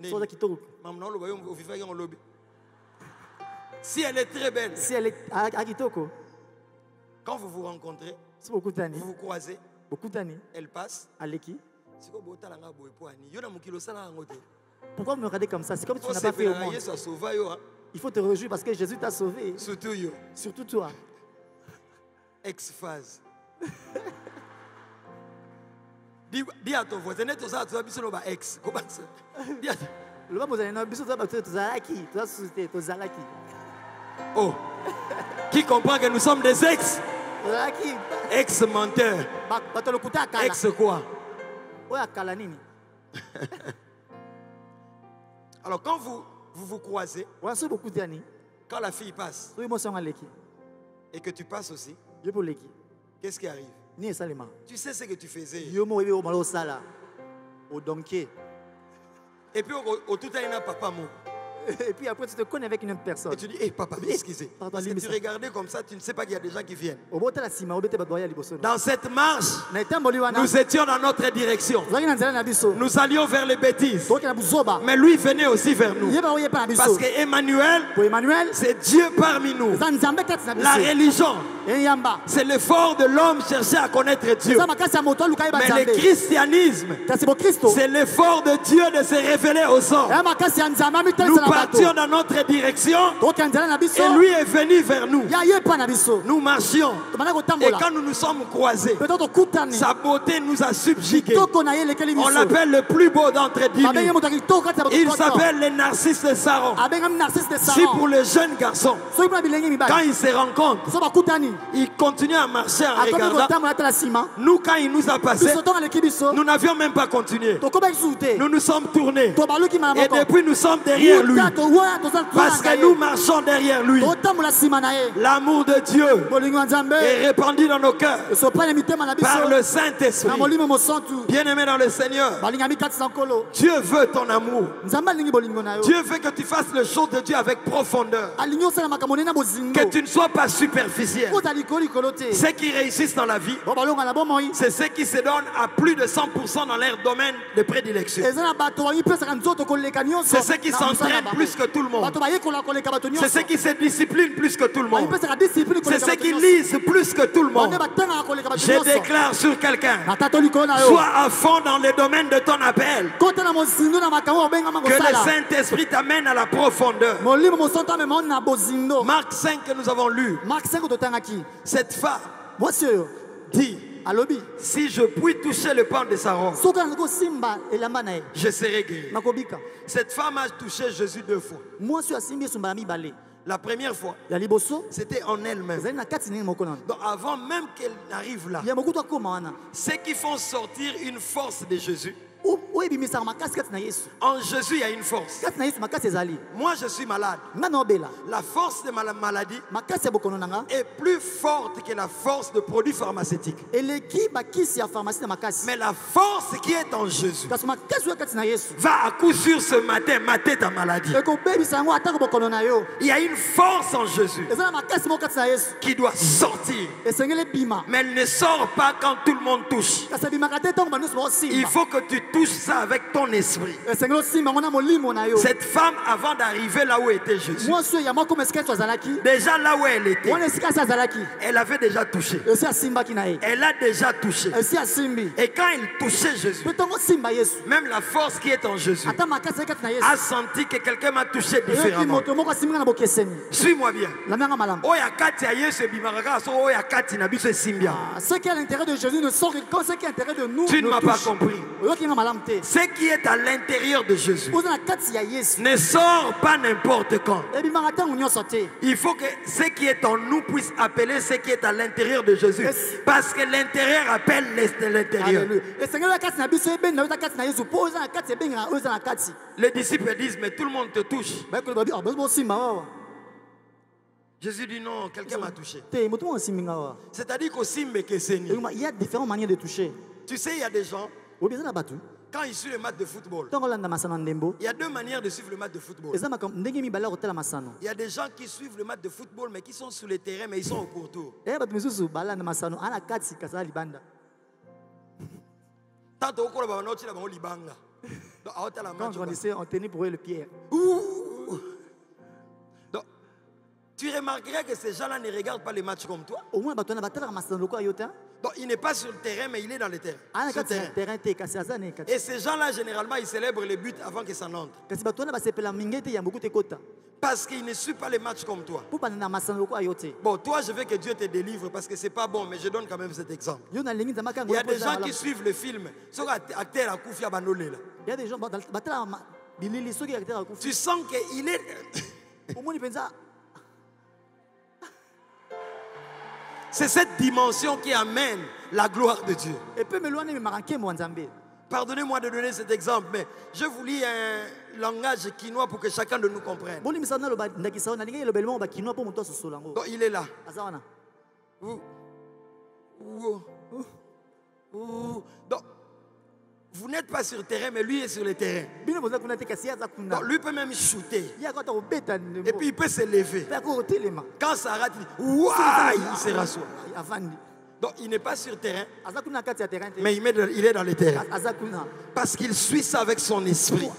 Si elle est très belle, quand vous vous rencontrez, vous vous croisez, elle passe. Pourquoi me regarder comme ça? C'est comme si tu n'as pas fait au monde. Il faut te réjouir parce que Jésus t'a sauvé. Surtout toi. Ex-phase. Dis à ton voisin, tu as ex. Oh, qui comprend que nous sommes des ex? Ex-menteurs. Ex quoi? Alors quand vous croisez, quand la fille passe et que tu passes aussi, qu'est-ce qui arrive? Tu sais ce que tu faisais. Et puis au tout à l'heure, papa mot. Et puis après tu te connais avec une autre personne. Et tu dis, hey, papa, excusez. Parce que tu regardais comme ça, tu ne sais pas qu'il y a des gens qui viennent. Dans cette marche, nous étions dans notre direction. Nous allions vers les bêtises. Mais lui venait aussi vers nous. Parce que Emmanuel, c'est Dieu parmi nous. La religion, c'est l'effort de l'homme chercher à connaître Dieu. Mais le christianisme, c'est l'effort de Dieu de se révéler aux hommes. Nous partions dans notre direction et lui est venu vers nous. Nous marchions et quand nous nous sommes croisés, sa beauté nous a subjugués. On l'appelle le plus beau d'entre dix mille. Il s'appelle le Narcisse de Saron. Si pour les jeunes garçons, quand ils se rencontrent, ils continuent à marcher en regardant. Nous, quand il nous a passé, nous n'avions même pas continué. Nous nous sommes tournés et depuis nous sommes derrière lui. Parce que nous marchons derrière lui. L'amour de Dieu est répandu dans nos cœurs par le Saint-Esprit. Bien-aimé dans le Seigneur, Dieu veut ton amour. Dieu veut que tu fasses les choses de Dieu avec profondeur. Que tu ne sois pas superficiel. Ceux qui réussissent dans la vie, c'est ceux qui se donnent à plus de 100% dans leur domaine de prédilection. C'est ceux qui s'entraînent plus que tout le monde. C'est ceux qui se disciplinent plus que tout le monde. C'est ceux qui lisent plus que tout le monde. Je déclare sur quelqu'un, sois à fond dans le domaine de ton appel. Que le Saint-Esprit t'amène à la profondeur. Marc 5 que nous avons lu. Cette femme dit, si je puis toucher le pan de sa robe, je serai guéri. Cette femme a touché Jésus 2 fois. La première fois, c'était en elle-même. Donc avant même qu'elle arrive là, ceux qui font sortir une force de Jésus, En Jésus, il y a une force. Moi, je suis malade. La force de ma maladie est plus forte que la force de produits pharmaceutiques. Mais la force qui est en Jésus va à coup sûr ce matin mater ta maladie. Il y a une force en Jésus qui doit sortir. Mais elle ne sort pas quand tout le monde touche. Il faut que tu touches ça avec ton esprit. Cette femme, avant d'arriver là où était Jésus, déjà là où elle était, elle avait déjà touché. Elle a déjà touché. Et quand elle touchait Jésus, même la force qui est en Jésus a senti que quelqu'un m'a touché différemment. Suis-moi bien. Ce qui est à l'intérieur de Jésus ne sort que quand ce qui est à l'intérieur de nous. Tu ne m'as pas compris. Ce qui est à l'intérieur de Jésus ne sort pas n'importe quand. Il faut que ce qui est en nous puisse appeler ce qui est à l'intérieur de Jésus. Parce que l'intérieur appelle l'intérieur. Les disciples disent, mais tout le monde te touche. Jésus dit non, quelqu'un m'a touché. C'est-à-dire qu'aussi, il y a différentes manières de toucher. Tu sais, il y a des gens, quand ils suivent le match de football, il y a deux manières de suivre le match de football. Il y a des gens qui suivent le match de football, mais qui sont sur le terrain, mais ils sont au pourtour. Quand on essaie, on tenait pour eux le pied. Donc, tu remarquerais que ces gens-là ne regardent pas les matchs comme toi. Donc, il n'est pas sur le terrain, mais il est dans le terrain. Et ces gens-là, généralement, ils célèbrent les buts avant que ça n'entre. Parce qu'ils ne suivent pas les matchs comme toi. Bon, toi, je veux que Dieu te délivre parce que c'est pas bon, mais je donne quand même cet exemple. Il y a des gens qui suivent le film. Il y a des gens, tu sens qu'il est... C'est cette dimension qui amène la gloire de Dieu. Pardonnez-moi de donner cet exemple, mais je vous lis un langage quinois pour que chacun de nous comprenne. Donc, il est là. Donc, vous n'êtes pas sur le terrain, mais lui est sur le terrain. Donc, lui peut même shooter. Et puis il peut se lever. Quand ça rate, il se rassoit. Donc il n'est pas sur le terrain, mais il est dans le terrain. Parce qu'il suit ça avec son esprit.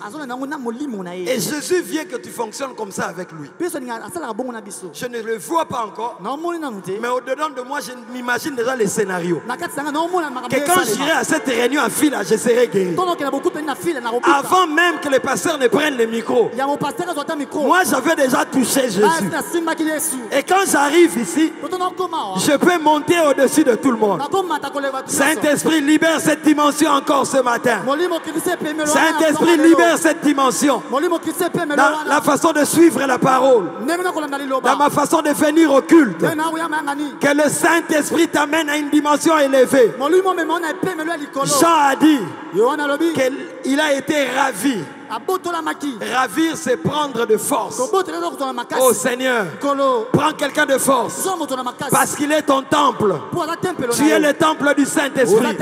Et Jésus vient que tu fonctionnes comme ça avec lui. Je ne le vois pas encore, mais au-dedans de moi, je m'imagine déjà les scénarios. Que quand j'irai à cette réunion à fil, je serai guéri. Avant même que les pasteurs ne prennent le micro, moi j'avais déjà touché Jésus. Et quand j'arrive ici, je peux monter au-dessus de tout le monde. Saint-Esprit, libère cette dimension encore ce matin. Saint-Esprit, libère cette dimension. Dans la façon de suivre la parole. Dans ma façon de venir au culte. Que le Saint-Esprit t'amène à une dimension élevée. Jean a dit qu'il a été ravi. Ravir, c'est prendre de force. Oh Seigneur, prends quelqu'un de force. Parce qu'il est ton temple. Tu es le temple du Saint-Esprit.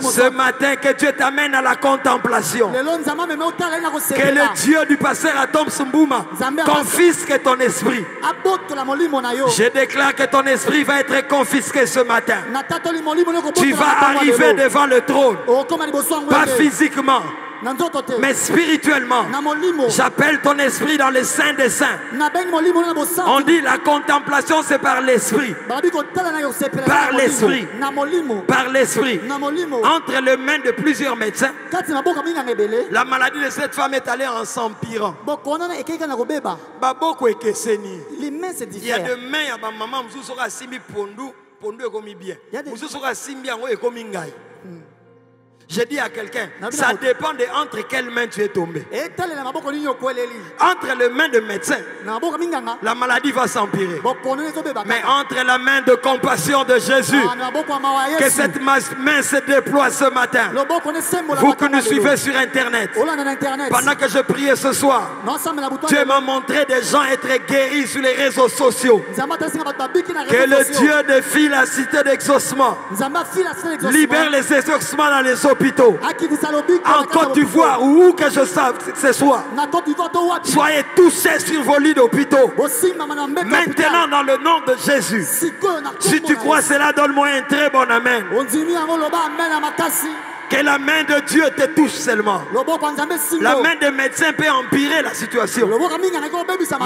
Ce matin, que Dieu t'amène à la contemplation. Que le Dieu du pasteur Atom Sumbouma confisque ton esprit. Je déclare que ton esprit va être confisqué ce matin. Tu vas arriver devant le trône. Pas physiquement, mais spirituellement. J'appelle ton esprit dans le Saint des Saints. On dit la contemplation c'est par l'esprit. Par l'esprit. Par l'esprit. Entre les mains de plusieurs médecins, la maladie de cette femme est allée en s'empirant. Il y a des mains, il y a des mamans qui sont assis pondu est comme bien. Qui sont assis bien est comme ngai. Je dis à quelqu'un, ça dépend de entre quelles mains tu es tombé. Entre les mains de médecin, la maladie va s'empirer. Mais entre la main de compassion de Jésus, que cette main se déploie ce matin. Vous qui nous suivez sur Internet, pendant que je priais ce soir, Dieu m'a montré des gens être guéris sur les réseaux sociaux. Que le Dieu défie la cité d'exaucement, libère les exaucements dans les hôpitaux, en Côte d'Ivoire ou où que je sache ce soit. Soyez touchés sur vos lits d'hôpitaux maintenant dans le nom de Jésus. Si tu crois cela, donne-moi un très bon amen. Que la main de Dieu te touche seulement. La main des médecins peut empirer la situation,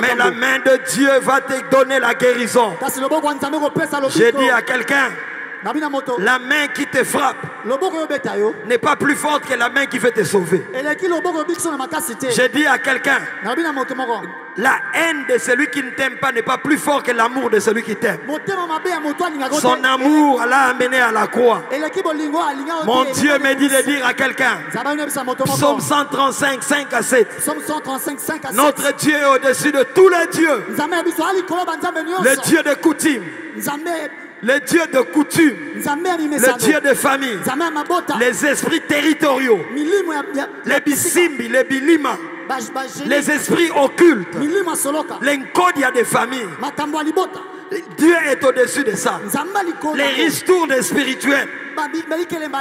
mais la main de Dieu va te donner la guérison. J'ai dit à quelqu'un, la main qui te frappe n'est pas plus forte que la main qui veut te sauver. J'ai dit à quelqu'un, la haine de celui qui ne t'aime pas n'est pas plus fort que l'amour de celui qui t'aime. Son amour l'a amené à la croix. Mon Dieu me dit de dire à quelqu'un, Psaume 135, 5 à 7. Notre Dieu est au-dessus de tous les dieux. Le Dieu de coutume, le Dieu de coutume, le Dieu de famille, les esprits territoriaux, les bisimbi, les bilima, les esprits occultes, l'encodia des familles. Dieu est au-dessus de ça. Les ristournes spirituelles.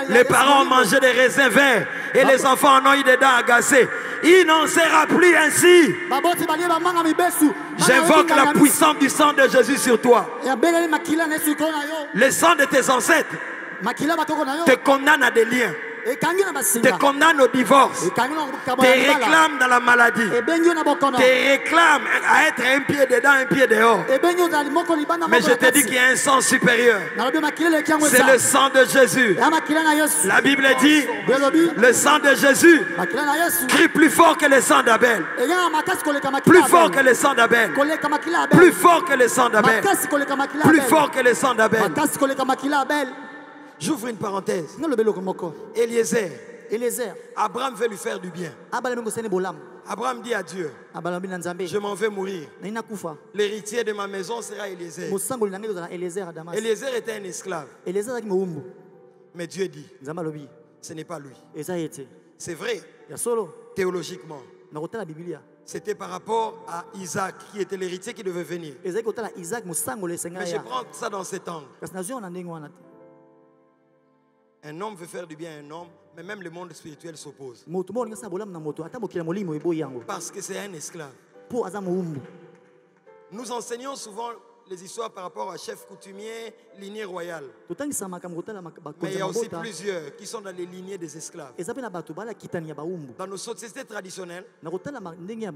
Les parents ont mangé des raisins verts et les enfants en ont eu des dents agacées. Il n'en sera plus ainsi. J'invoque la puissance du sang de Jésus sur toi. Le sang de tes ancêtres te condamne à des liens, te condamne au divorce, te réclame dans la maladie, te réclame à être un pied dedans, un pied dehors. Mais je te dis qu'il y a un sang supérieur. C'est le sang de Jésus. La Bible dit, le sang de Jésus crie plus fort que le sang d'Abel. Plus fort que le sang d'Abel. Plus fort que le sang d'Abel. Plus fort que le sang d'Abel. J'ouvre une parenthèse. Eliezer. Abraham veut lui faire du bien. Abraham dit à Dieu, je m'en vais mourir. L'héritier de ma maison sera Eliezer. Eliezer était un esclave. Mais Dieu dit, ce n'est pas lui. C'est vrai, théologiquement. C'était par rapport à Isaac qui était l'héritier qui devait venir. Mais je prends ça dans cet angle. Un homme veut faire du bien à un homme, mais même le monde spirituel s'oppose. Parce que c'est un esclave. Nous enseignons souvent les histoires par rapport à chef coutumier, lignée royale. Mais il y a aussi plusieurs qui sont dans les lignées des esclaves. Dans nos sociétés traditionnelles,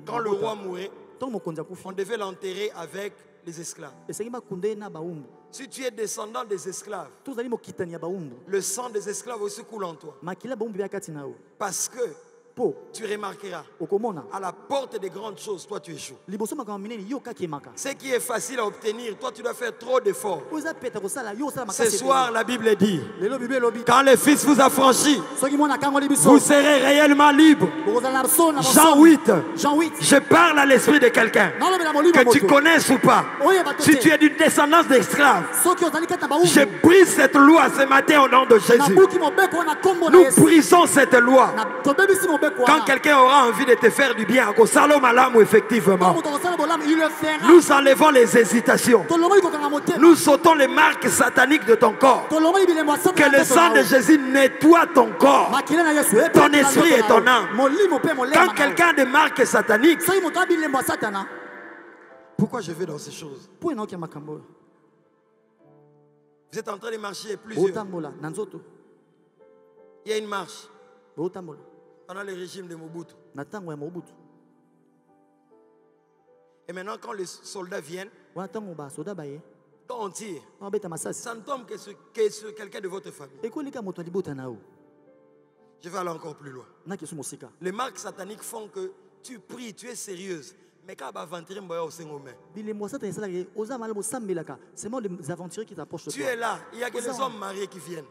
quand le roi mourait, on devait l'enterrer avec les esclaves. Si tu es descendant des esclaves, le sang des esclaves aussi coule en toi. Parce que tu remarqueras, à la porte des grandes choses, toi tu échoues. Ce qui est facile à obtenir, toi tu dois faire trop d'efforts. Ce soir, la Bible dit, quand le Fils vous a franchi, vous serez réellement libre. Jean 8, je parle à l'esprit de quelqu'un, que tu connaisses ou pas. Si tu es d'une descendance d'esclaves, je brise cette loi ce matin au nom de Jésus. Nous brisons cette loi. Quand quelqu'un aura envie de te faire du bien, effectivement, nous enlevons les hésitations. Nous sautons les marques sataniques de ton corps. Que le sang de Jésus nettoie ton corps, ton esprit et ton âme. Quand quelqu'un a des marques sataniques, pourquoi je vais dans ces choses? Vous êtes en train de marcher plusieurs. Il y a une marche pendant le régime de Mobutu. Et maintenant, quand les soldats viennent, quand on tire, ça ne tombe que sur quelqu'un de votre famille. Je vais aller encore plus loin. Les marques sataniques font que tu pries, tu es sérieuse. Mais quand tu es là, il y a que les hommes mariés qui viennent.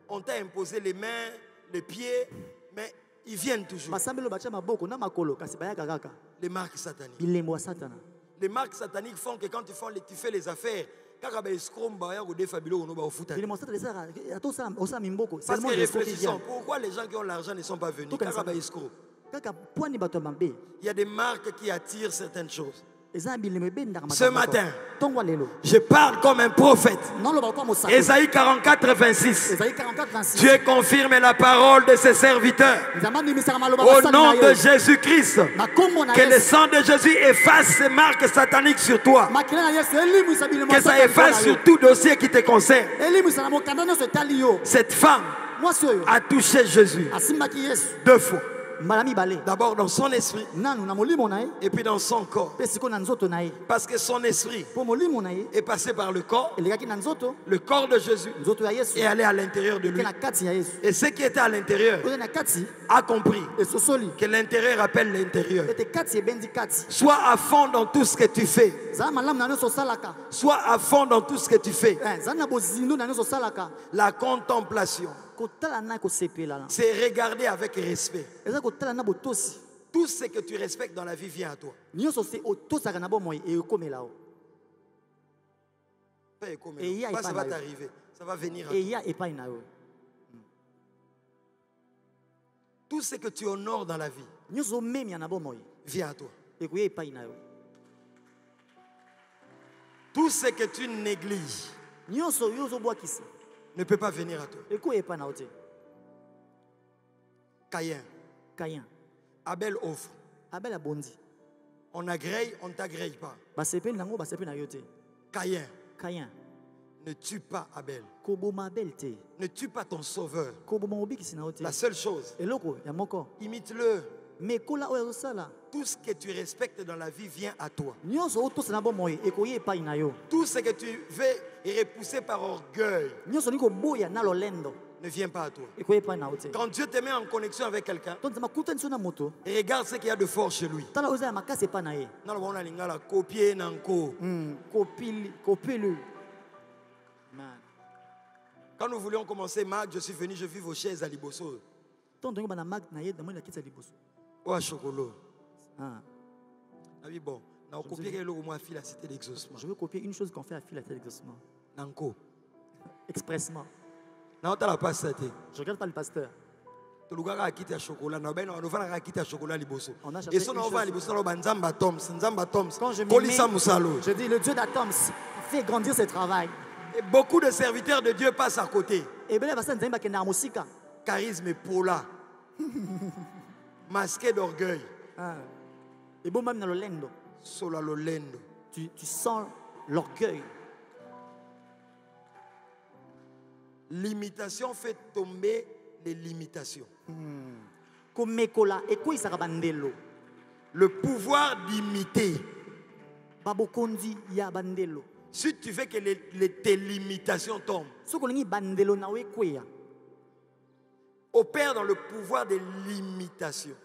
On t'a imposé les mains, les pieds, mais ils viennent toujours. Les marques sataniques. Les marques sataniques font que quand tu fais les affaires, parce que réfléchissons, pourquoi les gens qui ont l'argent ne sont pas venus? Il y a des marques qui attirent certaines choses. Ce matin, je parle comme un prophète. Ésaïe 44, 26. Dieu confirme la parole de ses serviteurs. Au nom de Jésus-Christ, que le sang de Jésus efface ces marques sataniques sur toi. Que ça efface sur tout dossier qui te concerne. Cette femme a touché Jésus 2 fois. D'abord dans son esprit et puis dans son corps. Parce que son esprit est passé par le corps de Jésus est allé à l'intérieur de lui. Et ce qui était à l'intérieur a compris que l'intérieur appelle l'intérieur. Sois à fond dans tout ce que tu fais. Sois à fond dans tout ce que tu fais. La contemplation, c'est regarder avec respect. Tout ce que tu respectes dans la vie vient à toi. Pas ça va t'arriver, ça va venir à toi. Tout ce que tu honores dans la vie vient à toi. Tout ce que tu négliges ne peut pas venir à toi. Caïn. Abel offre. On agrée, on ne t'agrée pas. Caïn. Ne tue pas Abel. Ne tue pas ton sauveur. La seule chose, imite-le. Tout ce que tu respectes dans la vie vient à toi. Tout ce que tu veux est repoussé par orgueil ne vient pas à toi. Quand Dieu te met en connexion avec quelqu'un, regarde ce qu'il y a de fort chez lui. Quand nous voulions commencer, Marc, je suis venu, je vis vos chaises à Liboso. Ou à Chocolo. Bon, je veux copier une chose qu'on fait à Fil à l'exaucement. Nanko. Expressement. Je ne regarde pas le pasteur. Quand je dis le Dieu d'Atoms fait grandir ses travail. Et beaucoup de serviteurs de Dieu passent à côté. Charisme et pola. Masqué d'orgueil. Tu sens l'orgueil. L'imitation fait tomber les limitations. Le pouvoir d'imiter. Si tu veux que tes limitations tombent, opère dans le pouvoir de l'imitation.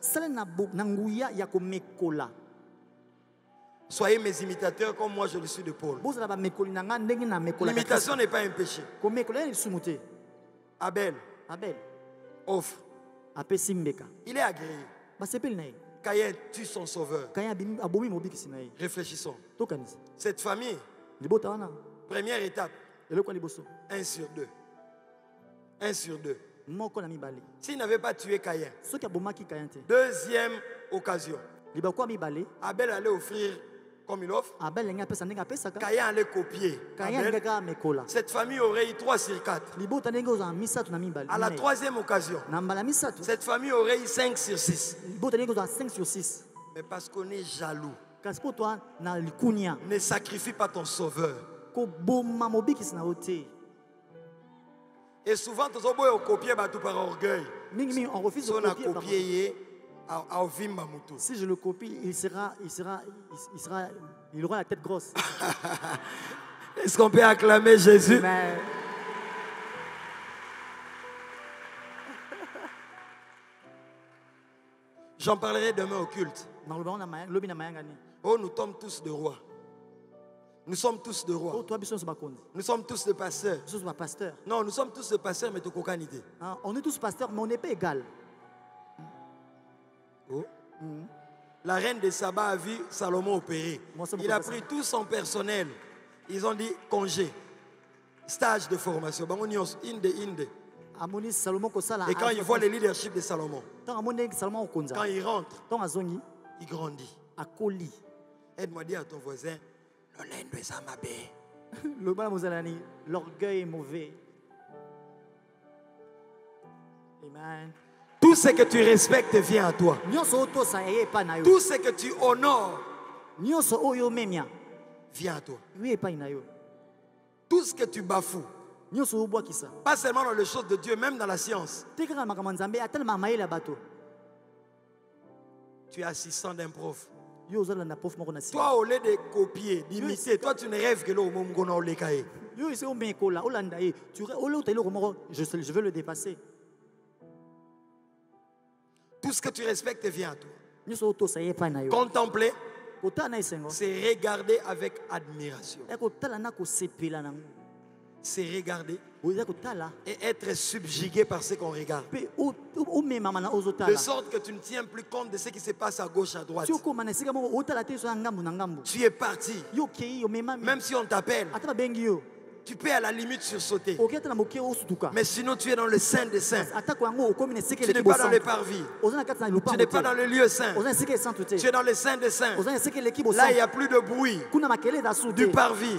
Soyez mes imitateurs comme moi je le suis de Paul. L'imitation n'est pas un péché. Abel offre. Il est agréé. Caïn tue son sauveur. Réfléchissons. Cette famille, première étape, 1 sur 2. 1 sur 2. S'il n'avait pas tué Caïn, deuxième occasion, Abel allait offrir comme il offre. Caïn allait copier. Cette famille aurait eu 3 sur 4. À la troisième occasion, cette famille aurait eu 5 sur 6. Mais parce qu'on est jaloux, ne sacrifie pas ton sauveur. Et souvent, tu as copié par orgueil. On refuse de copier. Si je le copie, il aura la tête grosse. Est-ce qu'on peut acclamer Jésus? Mais... J'en parlerai demain au culte. Oh, nous sommes tous de rois. Nous sommes tous de rois. Nous sommes tous de pasteurs. Non, nous sommes tous de pasteurs, mais de cocanité. On est tous pasteurs, mais on n'est pas égal. Oh. La reine de Saba a vu Salomon opérer. Il a pris tout son personnel. Ils ont dit congé. Stage de formation. Et quand il voit le leadership de Salomon, quand il rentre, il grandit. Aide-moi à dire à ton voisin, l'orgueil est mauvais. Amen. Tout ce que tu respectes vient à toi. Tout ce que tu honores vient à toi. Tout ce que tu bafoues, pas seulement dans les choses de Dieu, même dans la science. Tu es assistant d'un prof. Toi, au lieu de copier, d'imiter, toi tu ne rêves que l'homme le cahier. Je veux le dépasser. Tout ce que tu respectes vient à toi. Contempler, c'est regarder avec admiration. C'est regarder et être subjugué par ce qu'on regarde. De sorte que tu ne tiens plus compte de ce qui se passe à gauche, à droite. Tu es parti. Même si on t'appelle, tu peux à la limite sursauter. Mais sinon tu es dans le Saint des Saints. Tu n'es pas dans le parvis. Tu n'es pas dans le lieu saint. Tu es dans le Saint des Saints. Là il n'y a plus de bruit du parvis.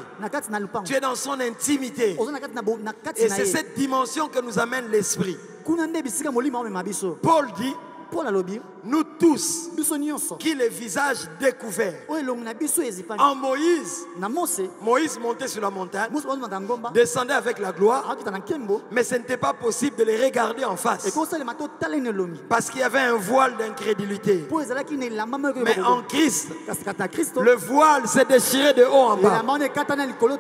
Tu es dans son intimité. Et c'est cette dimension que nous amène l'Esprit. Paul dit, nous tous qui les visages découverts. En Moïse montait sur la montagne, descendait avec la gloire, mais ce n'était pas possible de les regarder en face parce qu'il y avait un voile d'incrédulité. Mais en Christ, le voile s'est déchiré de haut en bas.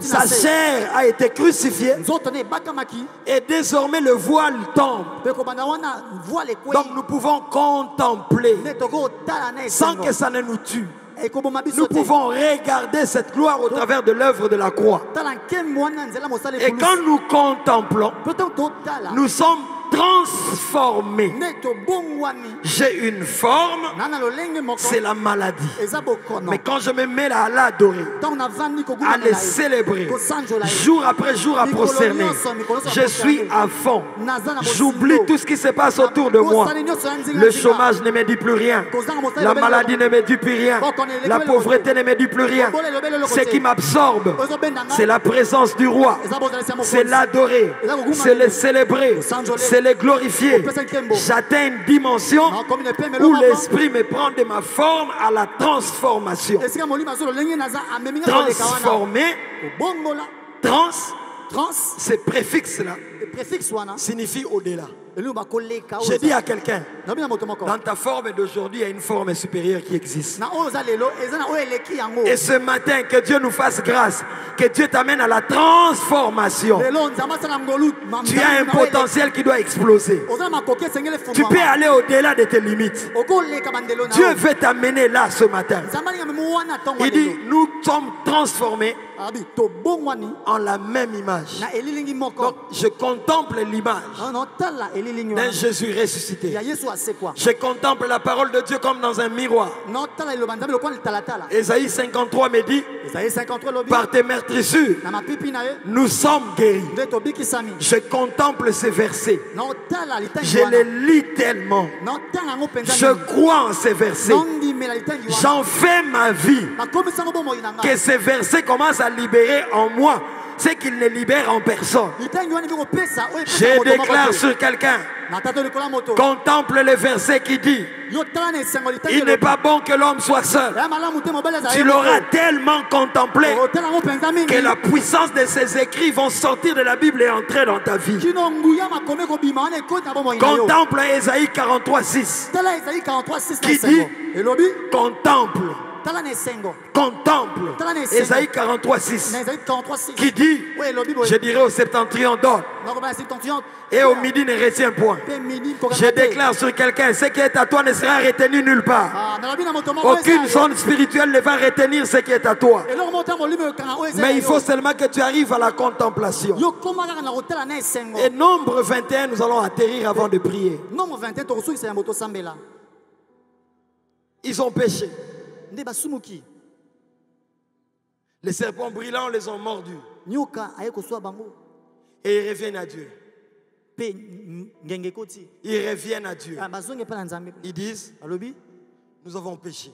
Sa chair a été crucifiée et désormais le voile tombe. Donc nous pouvons contempler sans que ça ne nous tue. Nous pouvons regarder cette gloire au travers de l'œuvre de la croix. Et quand nous contemplons, nous sommes transformé. J'ai une forme, c'est la maladie. Mais quand je me mets à l'adorer, à le célébrer, jour après jour à prosterner, je suis à fond. J'oublie tout ce qui se passe autour de moi. Le chômage ne me dit plus rien. La maladie ne me dit plus rien. La pauvreté ne me dit plus rien. Ce qui m'absorbe, c'est la présence du roi. C'est l'adorer, c'est le célébrer, c'est le glorifier. J'atteins une dimension où l'esprit me prend de ma forme à la transformation. Transformer, ce préfixe-là signifie au-delà. Je dis à quelqu'un, dans ta forme d'aujourd'hui, il y a une forme supérieure qui existe. Et ce matin, que Dieu nous fasse grâce, que Dieu t'amène à la transformation. Tu as un potentiel qui doit exploser. Tu peux aller au-delà de tes limites. Dieu veut t'amener là ce matin. Il dit, nous sommes transformés en la même image. Donc, je contemple l'image d'un Jésus ressuscité. Je contemple la parole de Dieu comme dans un miroir. Ésaïe 53 me dit, par tes meurtrissures, nous sommes guéris. Je contemple ces versets. Je les lis tellement. Je crois en ces versets. J'en fais ma vie. Que ces versets commencent à libérer en moi ce qu'il ne libère en personne. Je déclare sur quelqu'un, contemple le verset qui dit, il n'est pas bon que l'homme soit seul. Tu l'auras tellement contemplé que la puissance de ces écrits vont sortir de la Bible et entrer dans ta vie. Contemple Ésaïe 43, 6 qui dit, contemple contemple. Ésaïe 43:6 qui dit, je dirais au septentrion donne, et au midi ne retient point. Je déclare sur quelqu'un, ce qui est à toi ne sera retenu nulle part. Aucune zone spirituelle ne va retenir ce qui est à toi. Mais il faut seulement que tu arrives à la contemplation. Et Nombre 21, nous allons atterrir avant de prier. Ils ont péché. Les serpents brillants les ont mordus. Et ils reviennent à Dieu. Ils reviennent à Dieu. Ils disent, nous avons péché.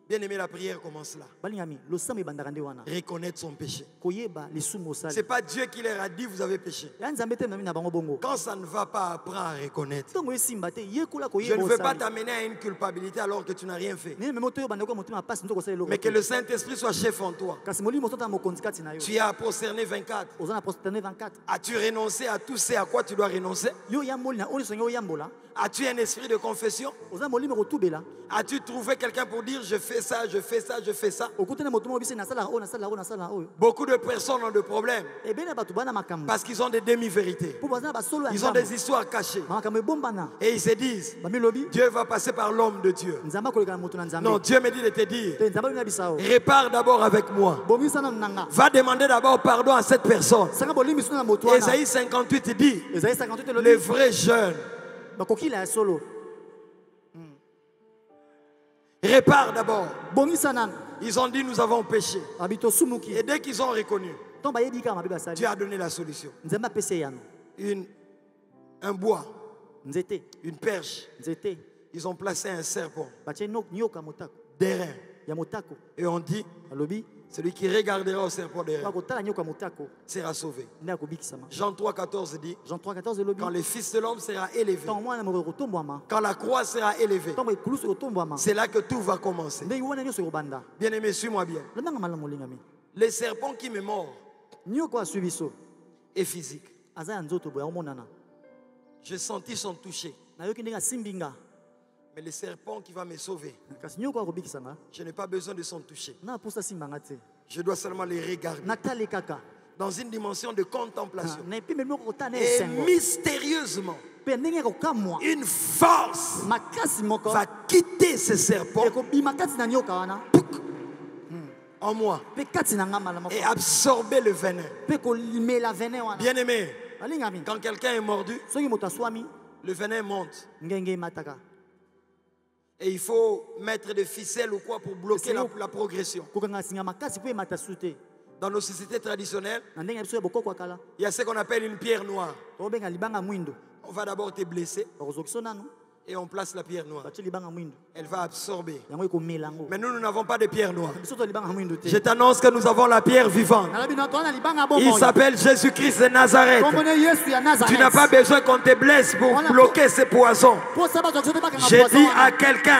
Bien aimé, la prière commence là. Reconnaître son péché. Ce n'est pas Dieu qui leur a dit vous avez péché. Quand ça ne va pas, apprends à reconnaître. Je ne veux pas t'amener à une culpabilité alors que tu n'as rien fait. Mais que le Saint-Esprit soit chef en toi. Tu as prosterné 24. As-tu renoncé à tout ce à quoi tu dois renoncer? As-tu un esprit de confession? As-tu trouvé quelqu'un pour dire je fais ça, je fais ça, je fais ça? Beaucoup de personnes ont des problèmes parce qu'ils ont des demi-vérités. Ils ont des histoires cachées. Et ils se disent Dieu va passer par l'homme de Dieu. Non, Dieu me dit de te dire répare d'abord avec moi. Va demander d'abord pardon à cette personne. Ésaïe 58 dit les vrais jeunes répare d'abord. Ils ont dit nous avons péché. Et dès qu'ils ont reconnu, Dieu a donné la solution. Un bois, une perche. Ils ont placé un serpent, des reins. Et on dit celui qui regardera au serpent des reins sera sauvé. Jean 3,14 dit quand le Fils de l'homme sera élevé, quand la croix sera élevée, c'est là que tout va commencer. Bien aimé, suis-moi bien. Le serpent qui me mord est physique. J'ai senti son toucher. Mais le serpent qui va me sauver, je n'ai pas besoin de son toucher. Je dois seulement les regarder dans une dimension de contemplation. Et mystérieusement, une force va quitter ce serpent en moi et absorber le venin. Bien aimé, quand quelqu'un est mordu, le venin monte. Et il faut mettre des ficelles ou quoi pour bloquer la progression. Dans nos sociétés traditionnelles, il y a ce qu'on appelle une pierre noire. On va d'abord te blesser et on place la pierre noire. Elle va absorber. Mais nous n'avons pas de pierre noire. Je t'annonce que nous avons la pierre vivante. Il s'appelle Jésus-Christ de Nazareth. Tu n'as pas besoin qu'on te blesse pour bloquer ces poisons. J'ai dit à quelqu'un,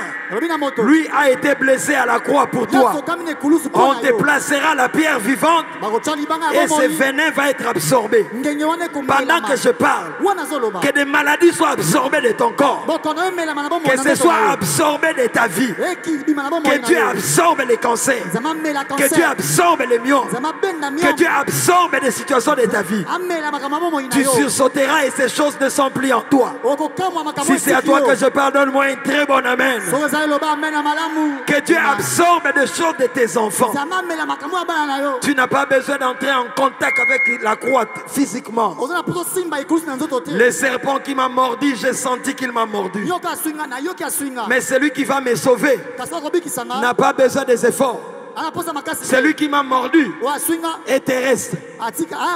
lui a été blessé à la croix pour toi. On te placera la pierre vivante et ce venin va être absorbé. Pendant que je parle, que des maladies soient absorbées de ton corps. Que ce soit absorbé de ta vie. Que Dieu absorbe les cancers. Que Dieu absorbe les myopes. Que Dieu absorbe les situations de ta vie. Tu sursauteras et ces choses ne sont plus en toi. Si c'est à toi que je parle, donne-moi un très bon amen. Que Dieu absorbe des choses de tes enfants. Tu n'as pas besoin d'entrer en contact avec la croix physiquement. Le serpent qui m'a mordu, j'ai senti qu'il m'a mordu. Mais celui qui va me sauver n'a pas besoin des efforts. Celui qui m'a mordu est terrestre.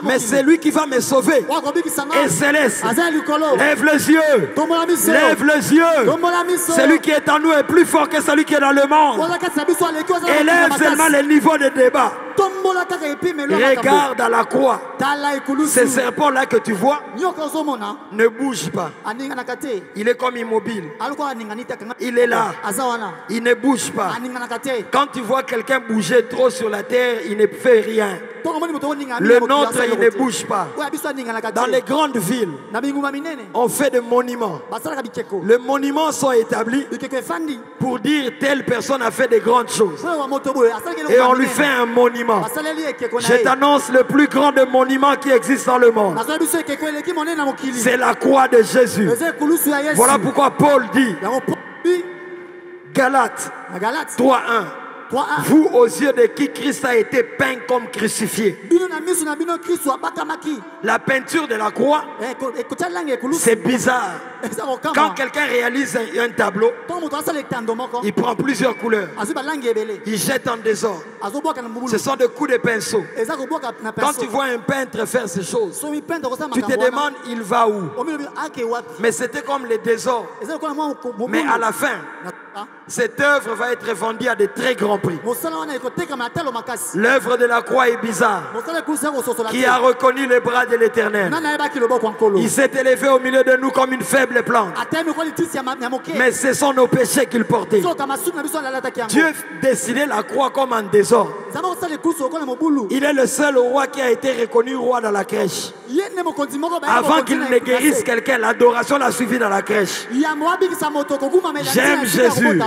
Mais celui qui va me sauver est céleste. Lève les yeux. Lève les yeux. Celui qui est en nous est plus fort que celui qui est dans le monde. Élève seulement le niveau de débat. Regarde à la croix. Ces serpents-là que tu vois ne bougent pas. Il est comme immobile. Il est là. Il ne bouge pas. Quand tu vois quelqu'un bouger trop sur la terre, il ne fait rien. Le nôtre, il ne bouge pas. Dans les grandes villes, on fait des monuments. Les monuments sont établis pour dire telle personne a fait des grandes choses. Et on lui fait un monument. Je t'annonce le plus grand des monuments qui existe dans le monde. C'est la croix de Jésus. Voilà pourquoi Paul dit, Galates 3:1. Vous, aux yeux de qui Christ a été peint comme crucifié. La peinture de la croix, c'est bizarre. Quand quelqu'un réalise un tableau, il prend plusieurs couleurs. Il jette en désordre. Ce sont des coups de pinceau. Quand tu vois un peintre faire ces choses, tu te demandes il va où. Mais c'était comme le désordre. Mais à la fin, cette œuvre va être vendue à de très grands prix. L'œuvre de la croix est bizarre. Qui a reconnu les bras de l'Éternel? Il s'est élevé au milieu de nous comme une faible plante. Mais ce sont nos péchés qu'il portait. Dieu dessinait la croix comme un désordre. Il est le seul roi qui a été reconnu roi dans la crèche. Avant qu'il ne guérisse quelqu'un, l'adoration l'a suivi dans la crèche. J'aime Jésus.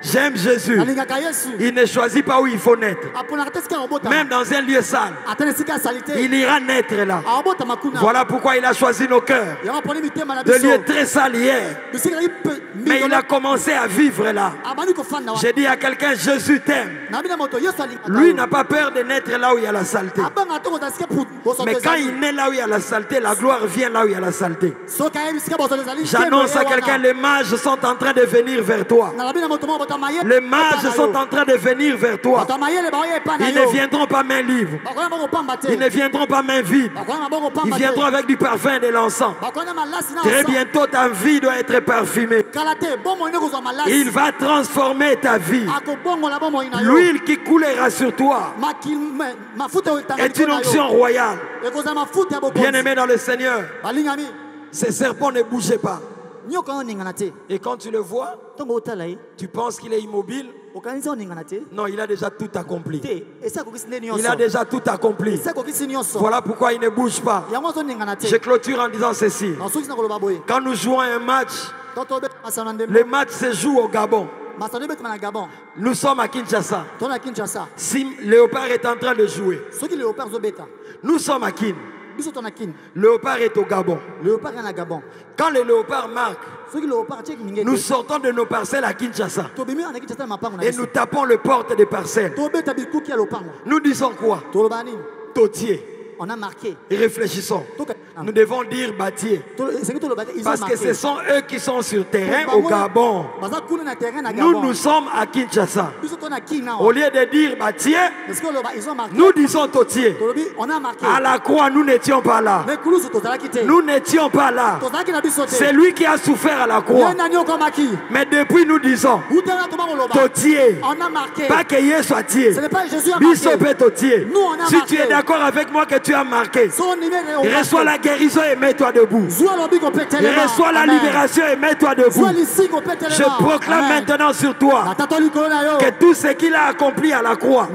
J'aime Jésus. Il ne choisit pas où il faut naître. Même dans un lieu sale, il ira naître là. Voilà pourquoi il a choisi nos cœurs. De lieux très sales hier. Mais il a commencé à vivre là. J'ai dit à quelqu'un, Jésus t'aime. Lui n'a pas peur de naître là où il y a la saleté. Mais quand il naît là où il y a la saleté, la gloire vient là où il y a la saleté. J'annonce à quelqu'un, les mages sont en train de venir vers toi. Les mages sont en train de venir vers toi. Ils ne viendront pas main libre. Ils ne viendront pas main vide. Ils viendront avec du parfum et de l'encens. Très bientôt ta vie doit être parfumée. Il va transformer ta vie. L'huile qui coulera sur toi est une onction royale. Bien-aimé dans le Seigneur, ces serpents ne bougeaient pas. Et quand tu le vois, tu penses qu'il est immobile. Non, il a déjà tout accompli. Il a déjà tout accompli. Voilà pourquoi il ne bouge pas. Je clôture en disant ceci. Quand nous jouons un match, le match se joue au Gabon. Nous sommes à Kinshasa. Si Léopard est en train de jouer, nous sommes à Kin. Léopard est au Gabon. Quand le léopard marque, nous sortons de nos parcelles à Kinshasa et nous tapons les portes des parcelles. Nous disons quoi? Totier. On a marqué. Et réfléchissons. Nous devons dire bâtier. Parce que ce sont eux qui sont sur terrain au Gabon. Nous sommes à Kinshasa. Au lieu de dire bâtier, nous disons totier. À la croix, nous n'étions pas là. Nous n'étions pas là. C'est lui qui a souffert à la croix. Mais depuis, nous disons totier. Pas que Yé soit tier. Bishop totier. Si tu es d'accord avec moi que tu as marqué, reçois la guérison et mets-toi debout. Reçois la libération et mets-toi debout. Je proclame maintenant sur toi que tout ce qu'il a accompli à la croix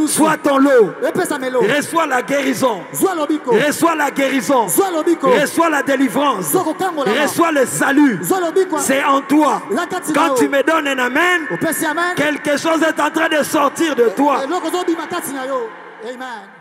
soit ton lot. Reçois la guérison. Reçois la guérison. Reçois la délivrance. Reçois le salut. C'est en toi. Quand tu me donnes un amen, quelque chose est en train de sortir de toi. Amen.